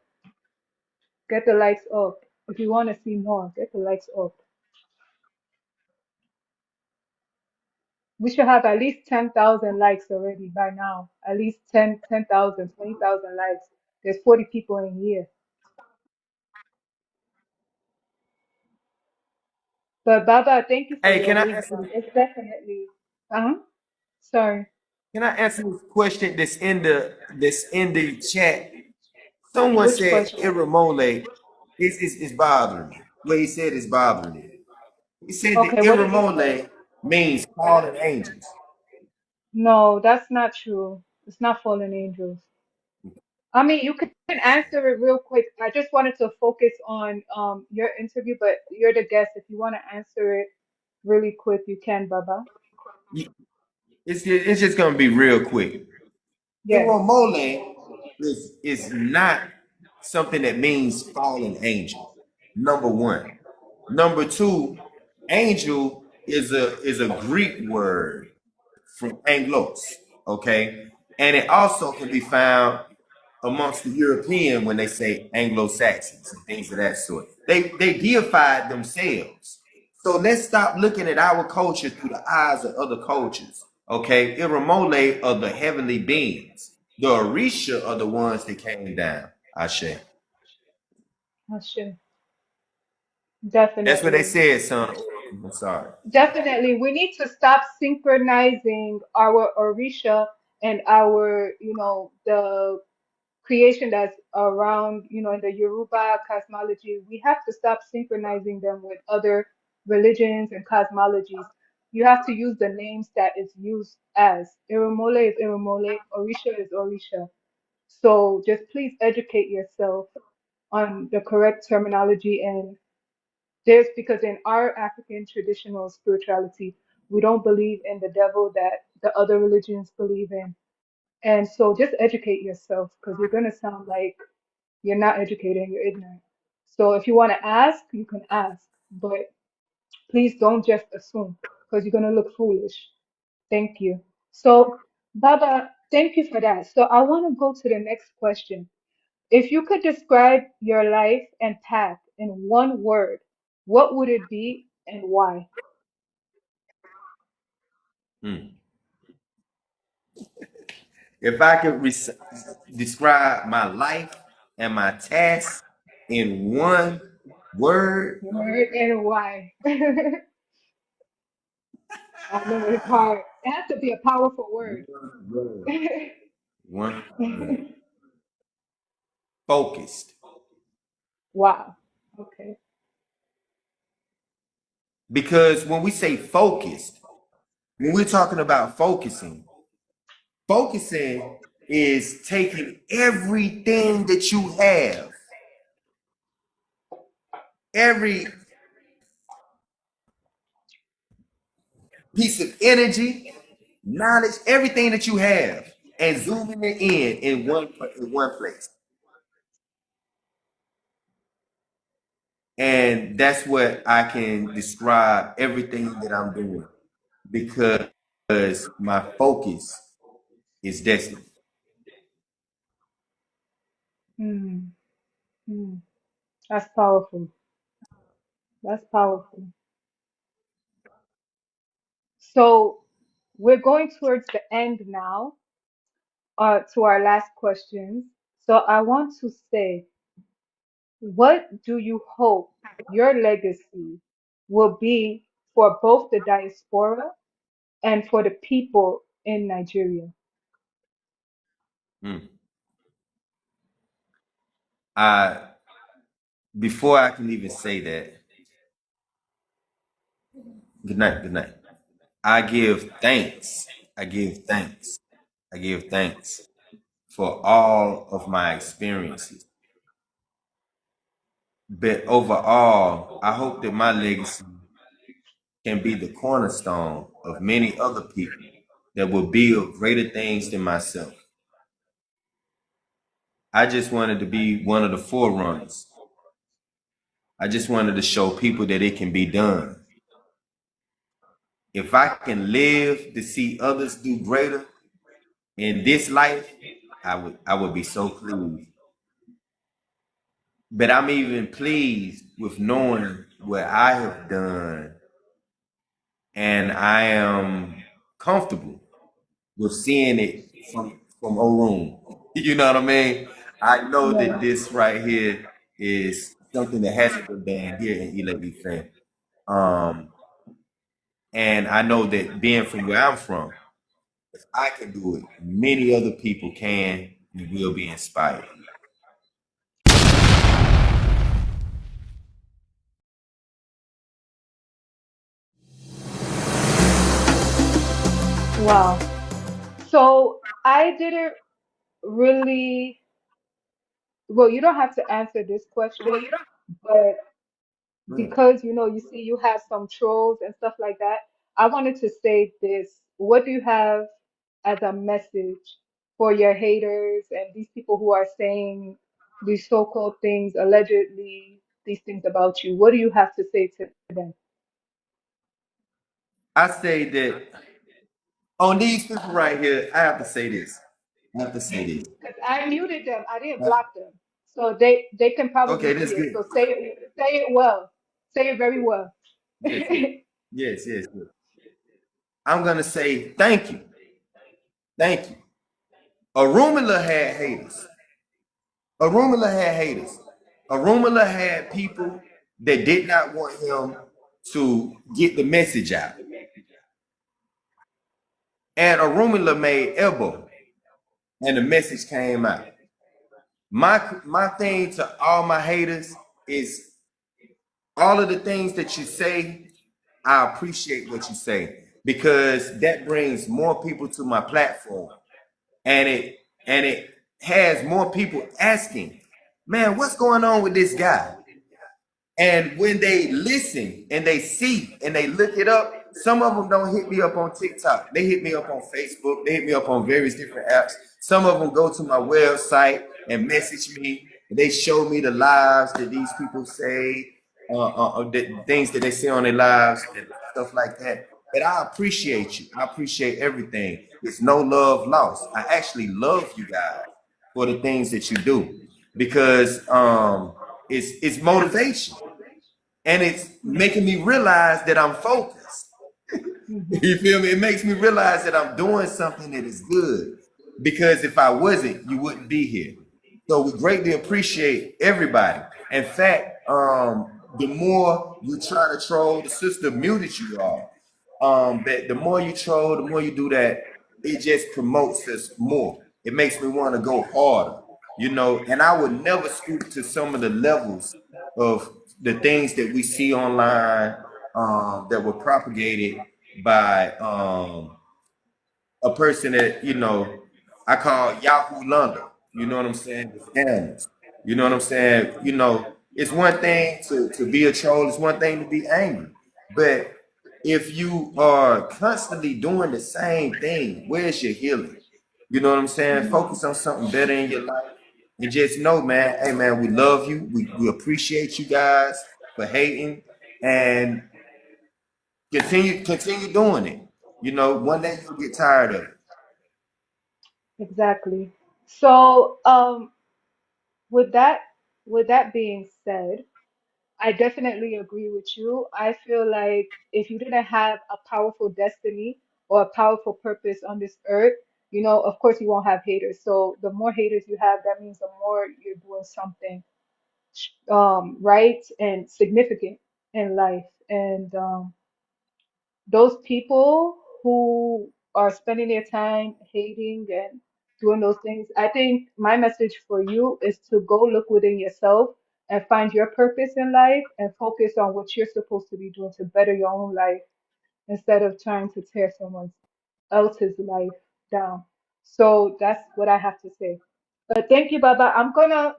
Get the likes up. If you want to see more, get the likes up. We should have at least 10,000 likes already by now. At least 10,000, 20,000 likes. There's 40 people in here. But Baba, thank you for Hey, your wisdom. It's definitely, uh-huh. Sorry. can I answer this question that's in the chat? Someone Which said question? Iramole is bothering me. What he said is bothering me. He said the Okay, what did he say? Iramole means fallen angels. No, that's not true. It's not fallen angels. I mean, you can answer it real quick. I just wanted to focus on your interview, but you're the guest. If you want to answer it really quick, you can, Baba. It's just gonna be real quick. Yes. Iromole is not something that means fallen angel. Number one. Number two, angel is a Greek word from Anglos, okay? And it also can be found amongst the European when they say Anglo-Saxons and things of that sort. They deified themselves. So let's stop looking at our culture through the eyes of other cultures. Okay, Iramole are the heavenly beings. The Orisha are the ones that came down. Ashe. Sure. That's what they Definitely. said, son. I'm sorry. Definitely. We need to stop synchronizing our Orisha and our, the creation that's around, in the Yoruba cosmology. We have to stop synchronizing them with other religions and cosmologies. You have to use the names that is used as. Irumole is Irumole, Orisha is Orisha. So just please educate yourself on the correct terminology. And there's because in our African traditional spirituality, we don't believe in the devil that the other religions believe in. And so just educate yourself because you're going to sound like you're not educated and you're ignorant. So if you want to ask, you can ask, but please don't just assume because you're going to look foolish. Thank you. So, Baba, thank you for that. So I want to go to the next question. If you could describe your life and path in one word, what would it be and why? Hmm. If I could describe my life and my task in one word, Word and why? I know it's hard. It has to be a powerful word. one word, one word, focused. Wow. Okay. Because when we say focused, when we're talking about focusing is taking everything that you have, every piece of energy, knowledge, everything that you have, and zooming it in one place. And that's what I can describe everything that I'm doing because my focus is destiny. Mm, mm. That's powerful. That's powerful. So we're going towards the end now, to our last questions. So I want to say, what do you hope your legacy will be for both the diaspora and for the people in Nigeria? Mm. I Before I can even say that, good night, good night. I give thanks. I give thanks. I give thanks for all of my experiences. But overall, I hope that my legacy can be the cornerstone of many other people that will build greater things than myself. I just wanted to be one of the forerunners. I just wanted to show people that it can be done. If I can live to see others do greater in this life, I would be so pleased. But I'm even pleased with knowing what I have done, and I am comfortable with seeing it from Orun. You know what I mean? I know that Yeah. this right here is something that hasn't been done here in Ile Um, and I know that being from where I'm from, if I can do it, many other people can and will be inspired. Wow. So I didn't really, well, you don't have to answer this question, but because you see you have some trolls and stuff like that, I wanted to say this. What do you have as a message for your haters and these people who are saying these so-called things, allegedly these things about you? What do you have to say to them? I say that on these people right here, I have to say this. I have to say this. Because I muted them, I didn't block them, so they can probably Okay, see that's it. good. So say it well, say it very well. Yes, yes, yes, yes, yes. I'm gonna say thank you, thank you. Arumula had haters. Arumula had haters. Arumula had people that did not want him to get the message out. And Arumula made elbow, and the message came out. My thing to all my haters is all of the things that you say, I appreciate what you say because that brings more people to my platform. And it has more people asking, man, what's going on with this guy? And when they listen and they see and they look it up, some of them don't hit me up on TikTok. They hit me up on Facebook. They hit me up on various different apps. Some of them go to my website and message me. They show me the lives that these people say, the things that they say on their lives and stuff like that. But I appreciate you. I appreciate everything. It's no love lost. I actually love you guys for the things that you do because it's motivation and it's making me realize that I'm focused. Mhm. You feel me? It makes me realize that I'm doing something that is good. Because if I wasn't, you wouldn't be here. So we greatly appreciate everybody. In fact, the more you try to troll, the system muted you all. That the more you troll, the more you do that, it just promotes us more. It makes me want to go harder, and I would never stoop to some of the levels of the things that we see online that were propagated by a person that I call Yahoo London. You know what I'm saying? The scammers. You know what I'm saying? It's one thing to be a troll. It's one thing to be angry. But if you are constantly doing the same thing, where's your healing? You know what I'm saying? Focus on something better in your life. And just know, man, hey man, we love you. We appreciate you guys for hating. And continue doing it. One day you'll get tired of it. Exactly. So, with that, with that being said, I definitely agree with you. I feel like if you didn't have a powerful destiny or a powerful purpose on this earth, of course you won't have haters. So the more haters you have, that means the more you're doing something right and significant in life. And those people who are spending their time hating and doing those things, I think my message for you is to go look within yourself and find your purpose in life and focus on what you're supposed to be doing to better your own life instead of trying to tear someone else's life down. So that's what I have to say. But thank you, Baba. I'm gonna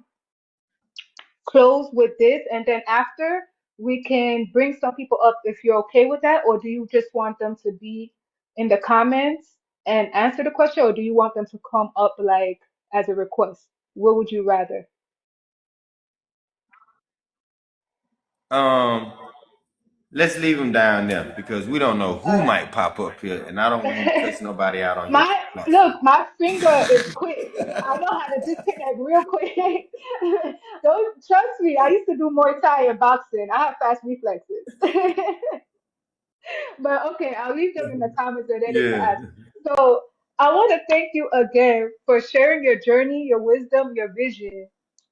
close with this, and then after we can bring some people up if you're okay with that, or do you just want them to be in the comments and answer the question, or do you want them to come up like as a request? What would you rather? Um, let's leave them down there because we don't know All who might pop up here, and I don't want to right. cuss nobody out on your My platform. look, my finger is quick. I know how to disconnect real quick. Don't trust me. I used to do Muay Thai and boxing. I have fast reflexes. But okay, I'll leave them in the comments and then they can Yeah. ask. So I want to thank you again for sharing your journey, your wisdom, your vision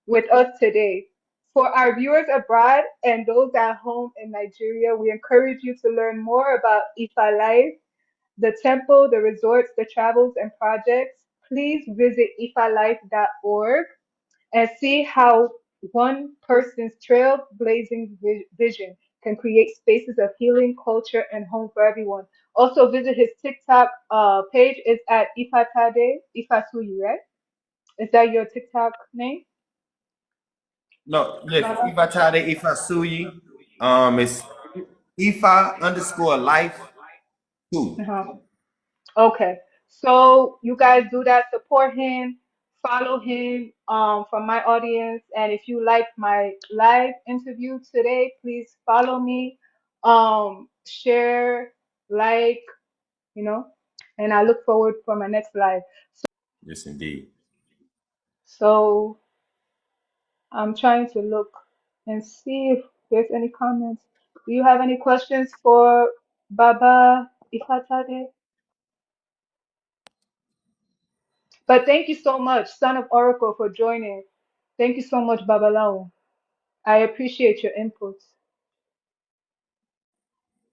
with us today. For our viewers abroad and those at home in Nigeria, we encourage you to learn more about Ifa Life, the temple, the resorts, the travels, and projects. Please visit ifalife.org and see how one person's trailblazing vision can create spaces of healing, culture, and home for everyone. Also, visit his TikTok page. It's at Ifatade Ifasuyi, right? Is that your TikTok name, No, yes, Baba? Ifa Tade, Ifa Suyi. It's Ifa_life too. Uh-huh. Okay. So you guys do that, support him, follow him from my audience. And if you like my live interview today, please follow me, share, like, you know, and I look forward for my next live. Yes, indeed. So I'm trying to look and see if there's any comments. Do you have any questions for Baba Ifatade? But thank you so much, Son of Oracle, for joining. Thank you so much, Babalao. I appreciate your inputs.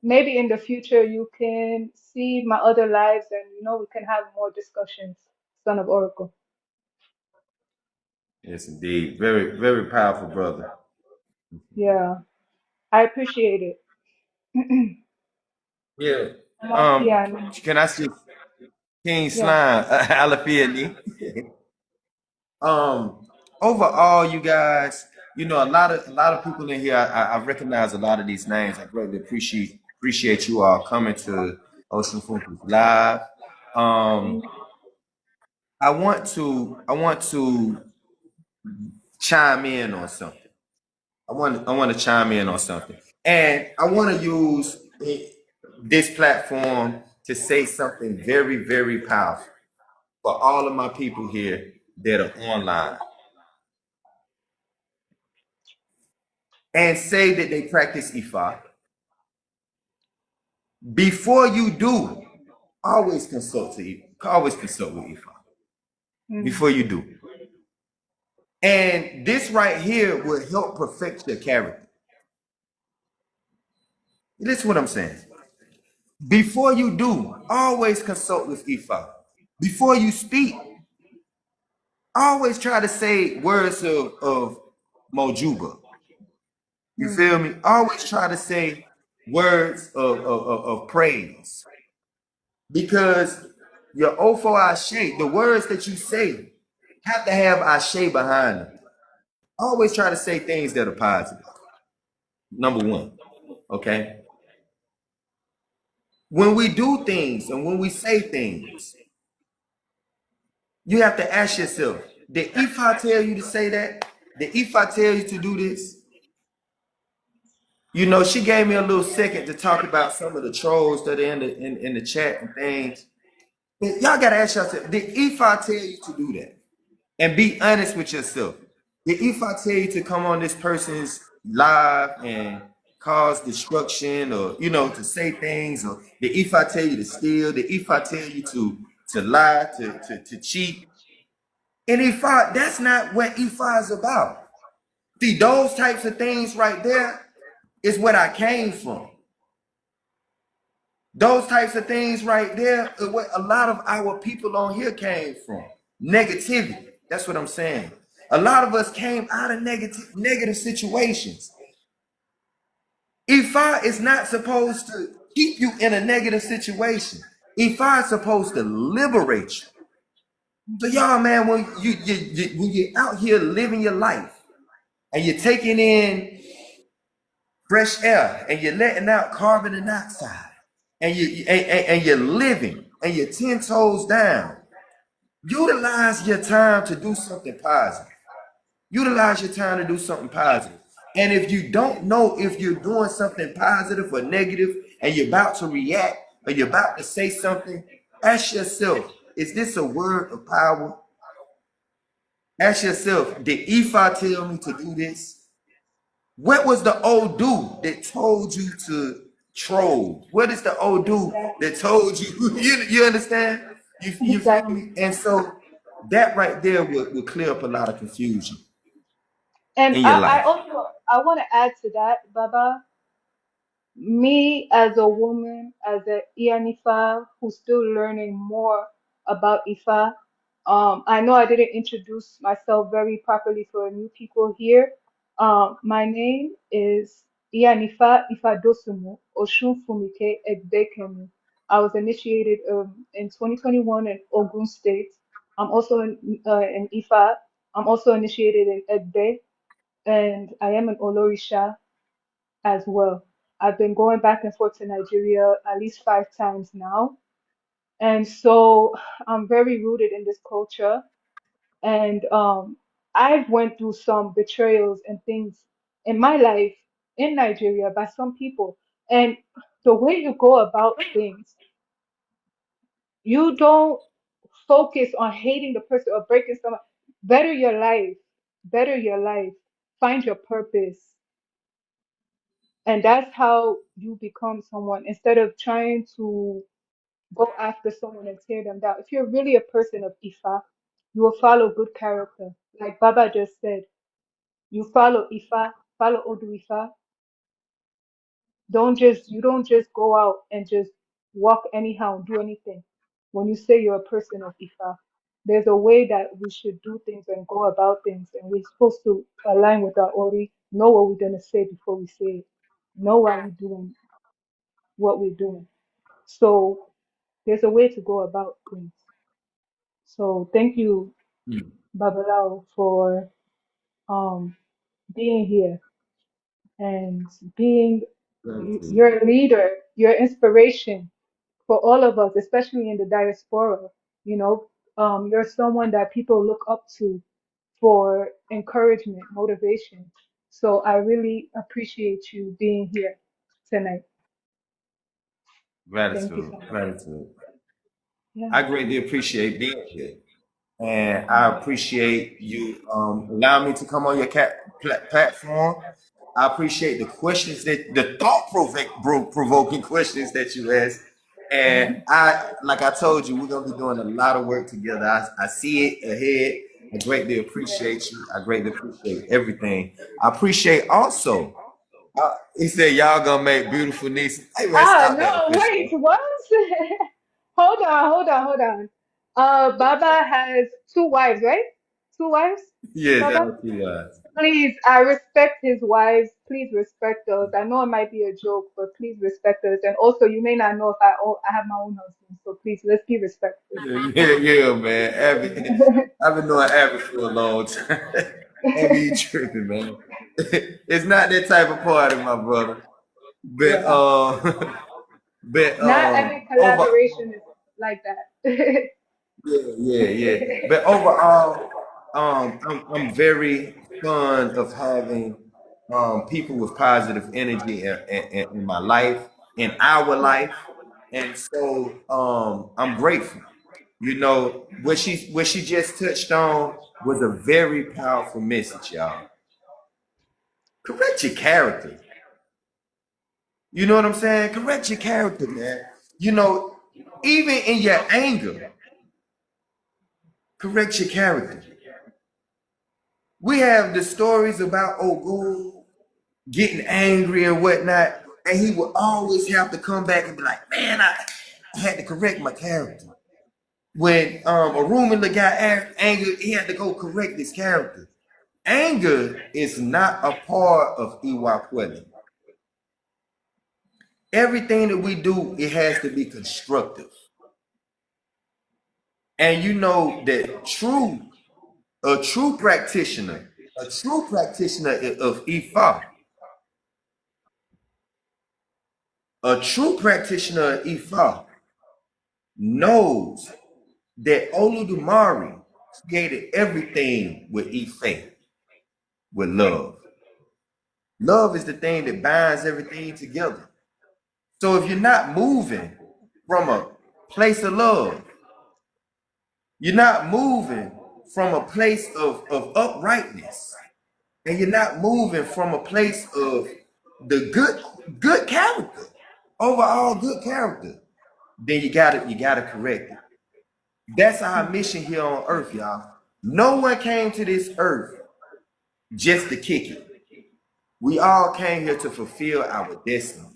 Maybe in the future you can see my other lives and we can have more discussions, Son of Oracle. Yes, indeed. Very, very powerful brother. Yeah, I appreciate it. Yeah. Yeah, Can I see King yeah. Slime? Alafia Um, overall, you guys, a lot of people in here. I recognize a lot of these names. I greatly appreciate you all coming to Ocean Funkus Live. Um, Thank I want to chime in on something. I want to chime in on something, and I want to use this platform to say something very, very powerful for all of my people here that are online, and say that they practice Ifa. Before you do, always consult with Ifa you. before you do. And this right here will help perfect your character. Listen what I'm saying. Before you do, always consult with Ifa. Before you speak, always try to say words of Mojuba. You feel Mm. me? Always try to say words of praise. Because your O4 Ashe, the words that you say have to have Ashe behind them. Always try to say things that are positive. Number one. Okay. When we do things and when we say things, you have to ask yourself, did Ifa tell you to say that? Did Ifa tell you to do this? She gave me a little second to talk about some of the trolls that are in the chat and things. But y'all gotta ask yourself, did Ifa tell you to do that? And be honest with yourself. Did Ifa tell you to come on this person's live and cause destruction, or to say things, or did Ifa tell you to steal? Did Ifa tell you to lie, to cheat? And Ifa, that's not what Ifa is about. See, those types of things right there is what I came from. Those types of things right there are what a lot of our people on here came from. Negativity. That's what I'm saying. A lot of us came out of negative situations. Ifa is not supposed to keep you in a negative situation. Ifa is supposed to liberate you. So y'all, man, when when you're out here living your life and you're taking in fresh air and you're letting out carbon dioxide and you're living and you're 10 toes down, utilize your time to do something positive. Utilize your time to do something positive. And if you don't know if you're doing something positive or negative and you're about to react or you're about to say something, ask yourself, is this a word of power? Ask yourself, did Ifa tell me to do this? What was the old dude that told you to troll? What is the old dude Exactly. that told you? You understand? You feel Exactly. me? And so that right there would clear up a lot of confusion And in your I life. also I want to add to that, Baba. Me as a woman, as a Ianifa who's still learning more about Ifa, I know I didn't introduce myself very properly for new people here. My name is Ianifa Ifadosumu Oshun Fumike Egbekemu. I was initiated in 2021 in Ogun State. I'm also in Ifa. I'm also initiated in Egbe, and I am an Olorisha as well. I've been going back and forth to Nigeria at least 5 times now. And so I'm very rooted in this culture. And I've went through some betrayals and things in my life in Nigeria by some people. And the way you go about things, you don't focus on hating the person or breaking someone. Better your life. Better your life. Find your purpose. And that's how you become someone instead of trying to go after someone and tear them down. If you're really a person of Ifa, you will follow good character. Like Baba just said, you follow Ifa, follow Odu Ifa. You don't just go out and just walk anyhow and do anything. When you say you're a person of Ifa, there's a way that we should do things and go about things, and we're supposed to align with our Ori, know what we're gonna say before we say it, know why we're doing what we're doing. So there's a way to go about things. So thank you, Hmm. Babalao, for um being here and being Gratitude. your leader, your inspiration for all of us, especially in the diaspora. You know, you're someone that people look up to for encouragement, motivation. So I really appreciate you being here tonight. Thank you so Gratitude. much. Gratitude. Yeah. I greatly appreciate being here. And I appreciate you allowing me to come on your platform. I appreciate the questions that the provoking questions that you asked. And like I told you, we're gonna be doing a lot of work together. I see it ahead. I greatly appreciate you. I greatly appreciate everything. I appreciate also. He said, "Y'all gonna make beautiful nieces." Hey man, Ah, stop that no, official. wait, what? Hold on. Baba has two wives, right? Two wives, Yes, Baba? all two lies. Please, I respect his wives. Please respect us. I know it might be a joke, but please respect us. And also, you may not know if I have my own husband, so please, let's be respectful. Yeah, man. Abby, I've been knowing Abby for a long time. Abby, you tripping, man. It's not that type of party, my brother. But Yeah. but Not every over collaboration is like that. yeah. But overall, I'm very fond of having people with positive energy in my life, in our life, and so I'm grateful. You know what she just touched on was a very powerful message, y'all. Correct your character. You know what I'm saying? Correct your character, man. You know, even in your anger, correct your character. We have the stories about Ogo getting angry and whatnot, and he would always have to come back and be like, "Man, I had to correct my character." When a Rumila got angry, he had to go correct his character. Anger is not a part of Iwakweli. Everything that we do, it has to be constructive. And you know that a true practitioner of Ifa, a true practitioner of Ifa knows that Oludumare created everything with Ife, with love. Love is the thing that binds everything together. So if you're not moving from a place of love, you're not moving from a place of uprightness, and you're not moving from a place of the good character, overall good character, then you gotta correct it. That's our mission here on earth, y'all. No one came to this earth just to kick it. We all came here to fulfill our destiny.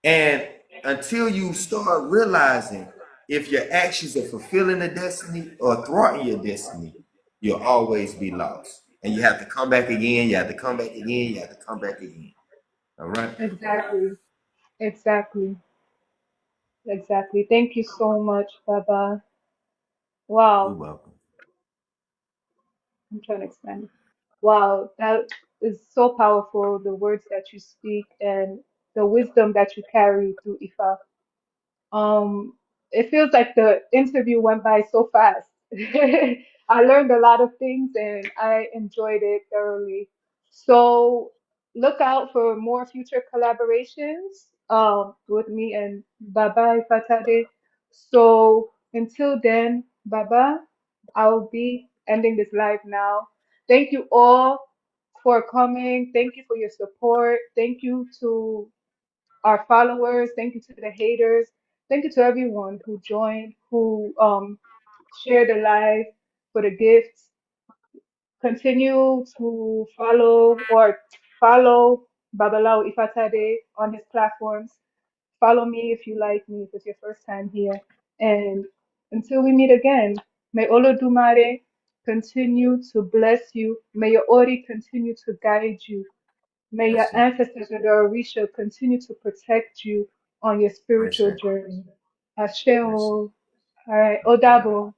And until you start realizing if your actions are fulfilling the destiny or thwarting your destiny, you'll always be lost. And you have to come back again, you have to come back again, you have to come back again. All right? Exactly. Exactly. Exactly. Thank you so much, Baba. You're Wow. welcome. I'm trying to expand it. Wow, that is so powerful, the words that you speak and the wisdom that you carry through Ifa. Um, it feels like the interview went by so fast. I learned a lot of things and I enjoyed it thoroughly. So look out for more future collaborations with me and Baba Ifatade. So until then, Baba, I'll be ending this live now. Thank you all for coming. Thank you for your support. Thank you to our followers. Thank you to the haters. Thank you to everyone who joined, who shared the live, for the gifts. Continue to follow Babalao Ifatade on his platforms. Follow me if you like me, if it's your first time here. And until we meet again, may Olodumare continue to bless you. May your Ori continue to guide you. May your That's it. ancestors and the Orisha continue to protect you on your That's spiritual it. journey. That's it. Asheo. All right. Okay. Odabo.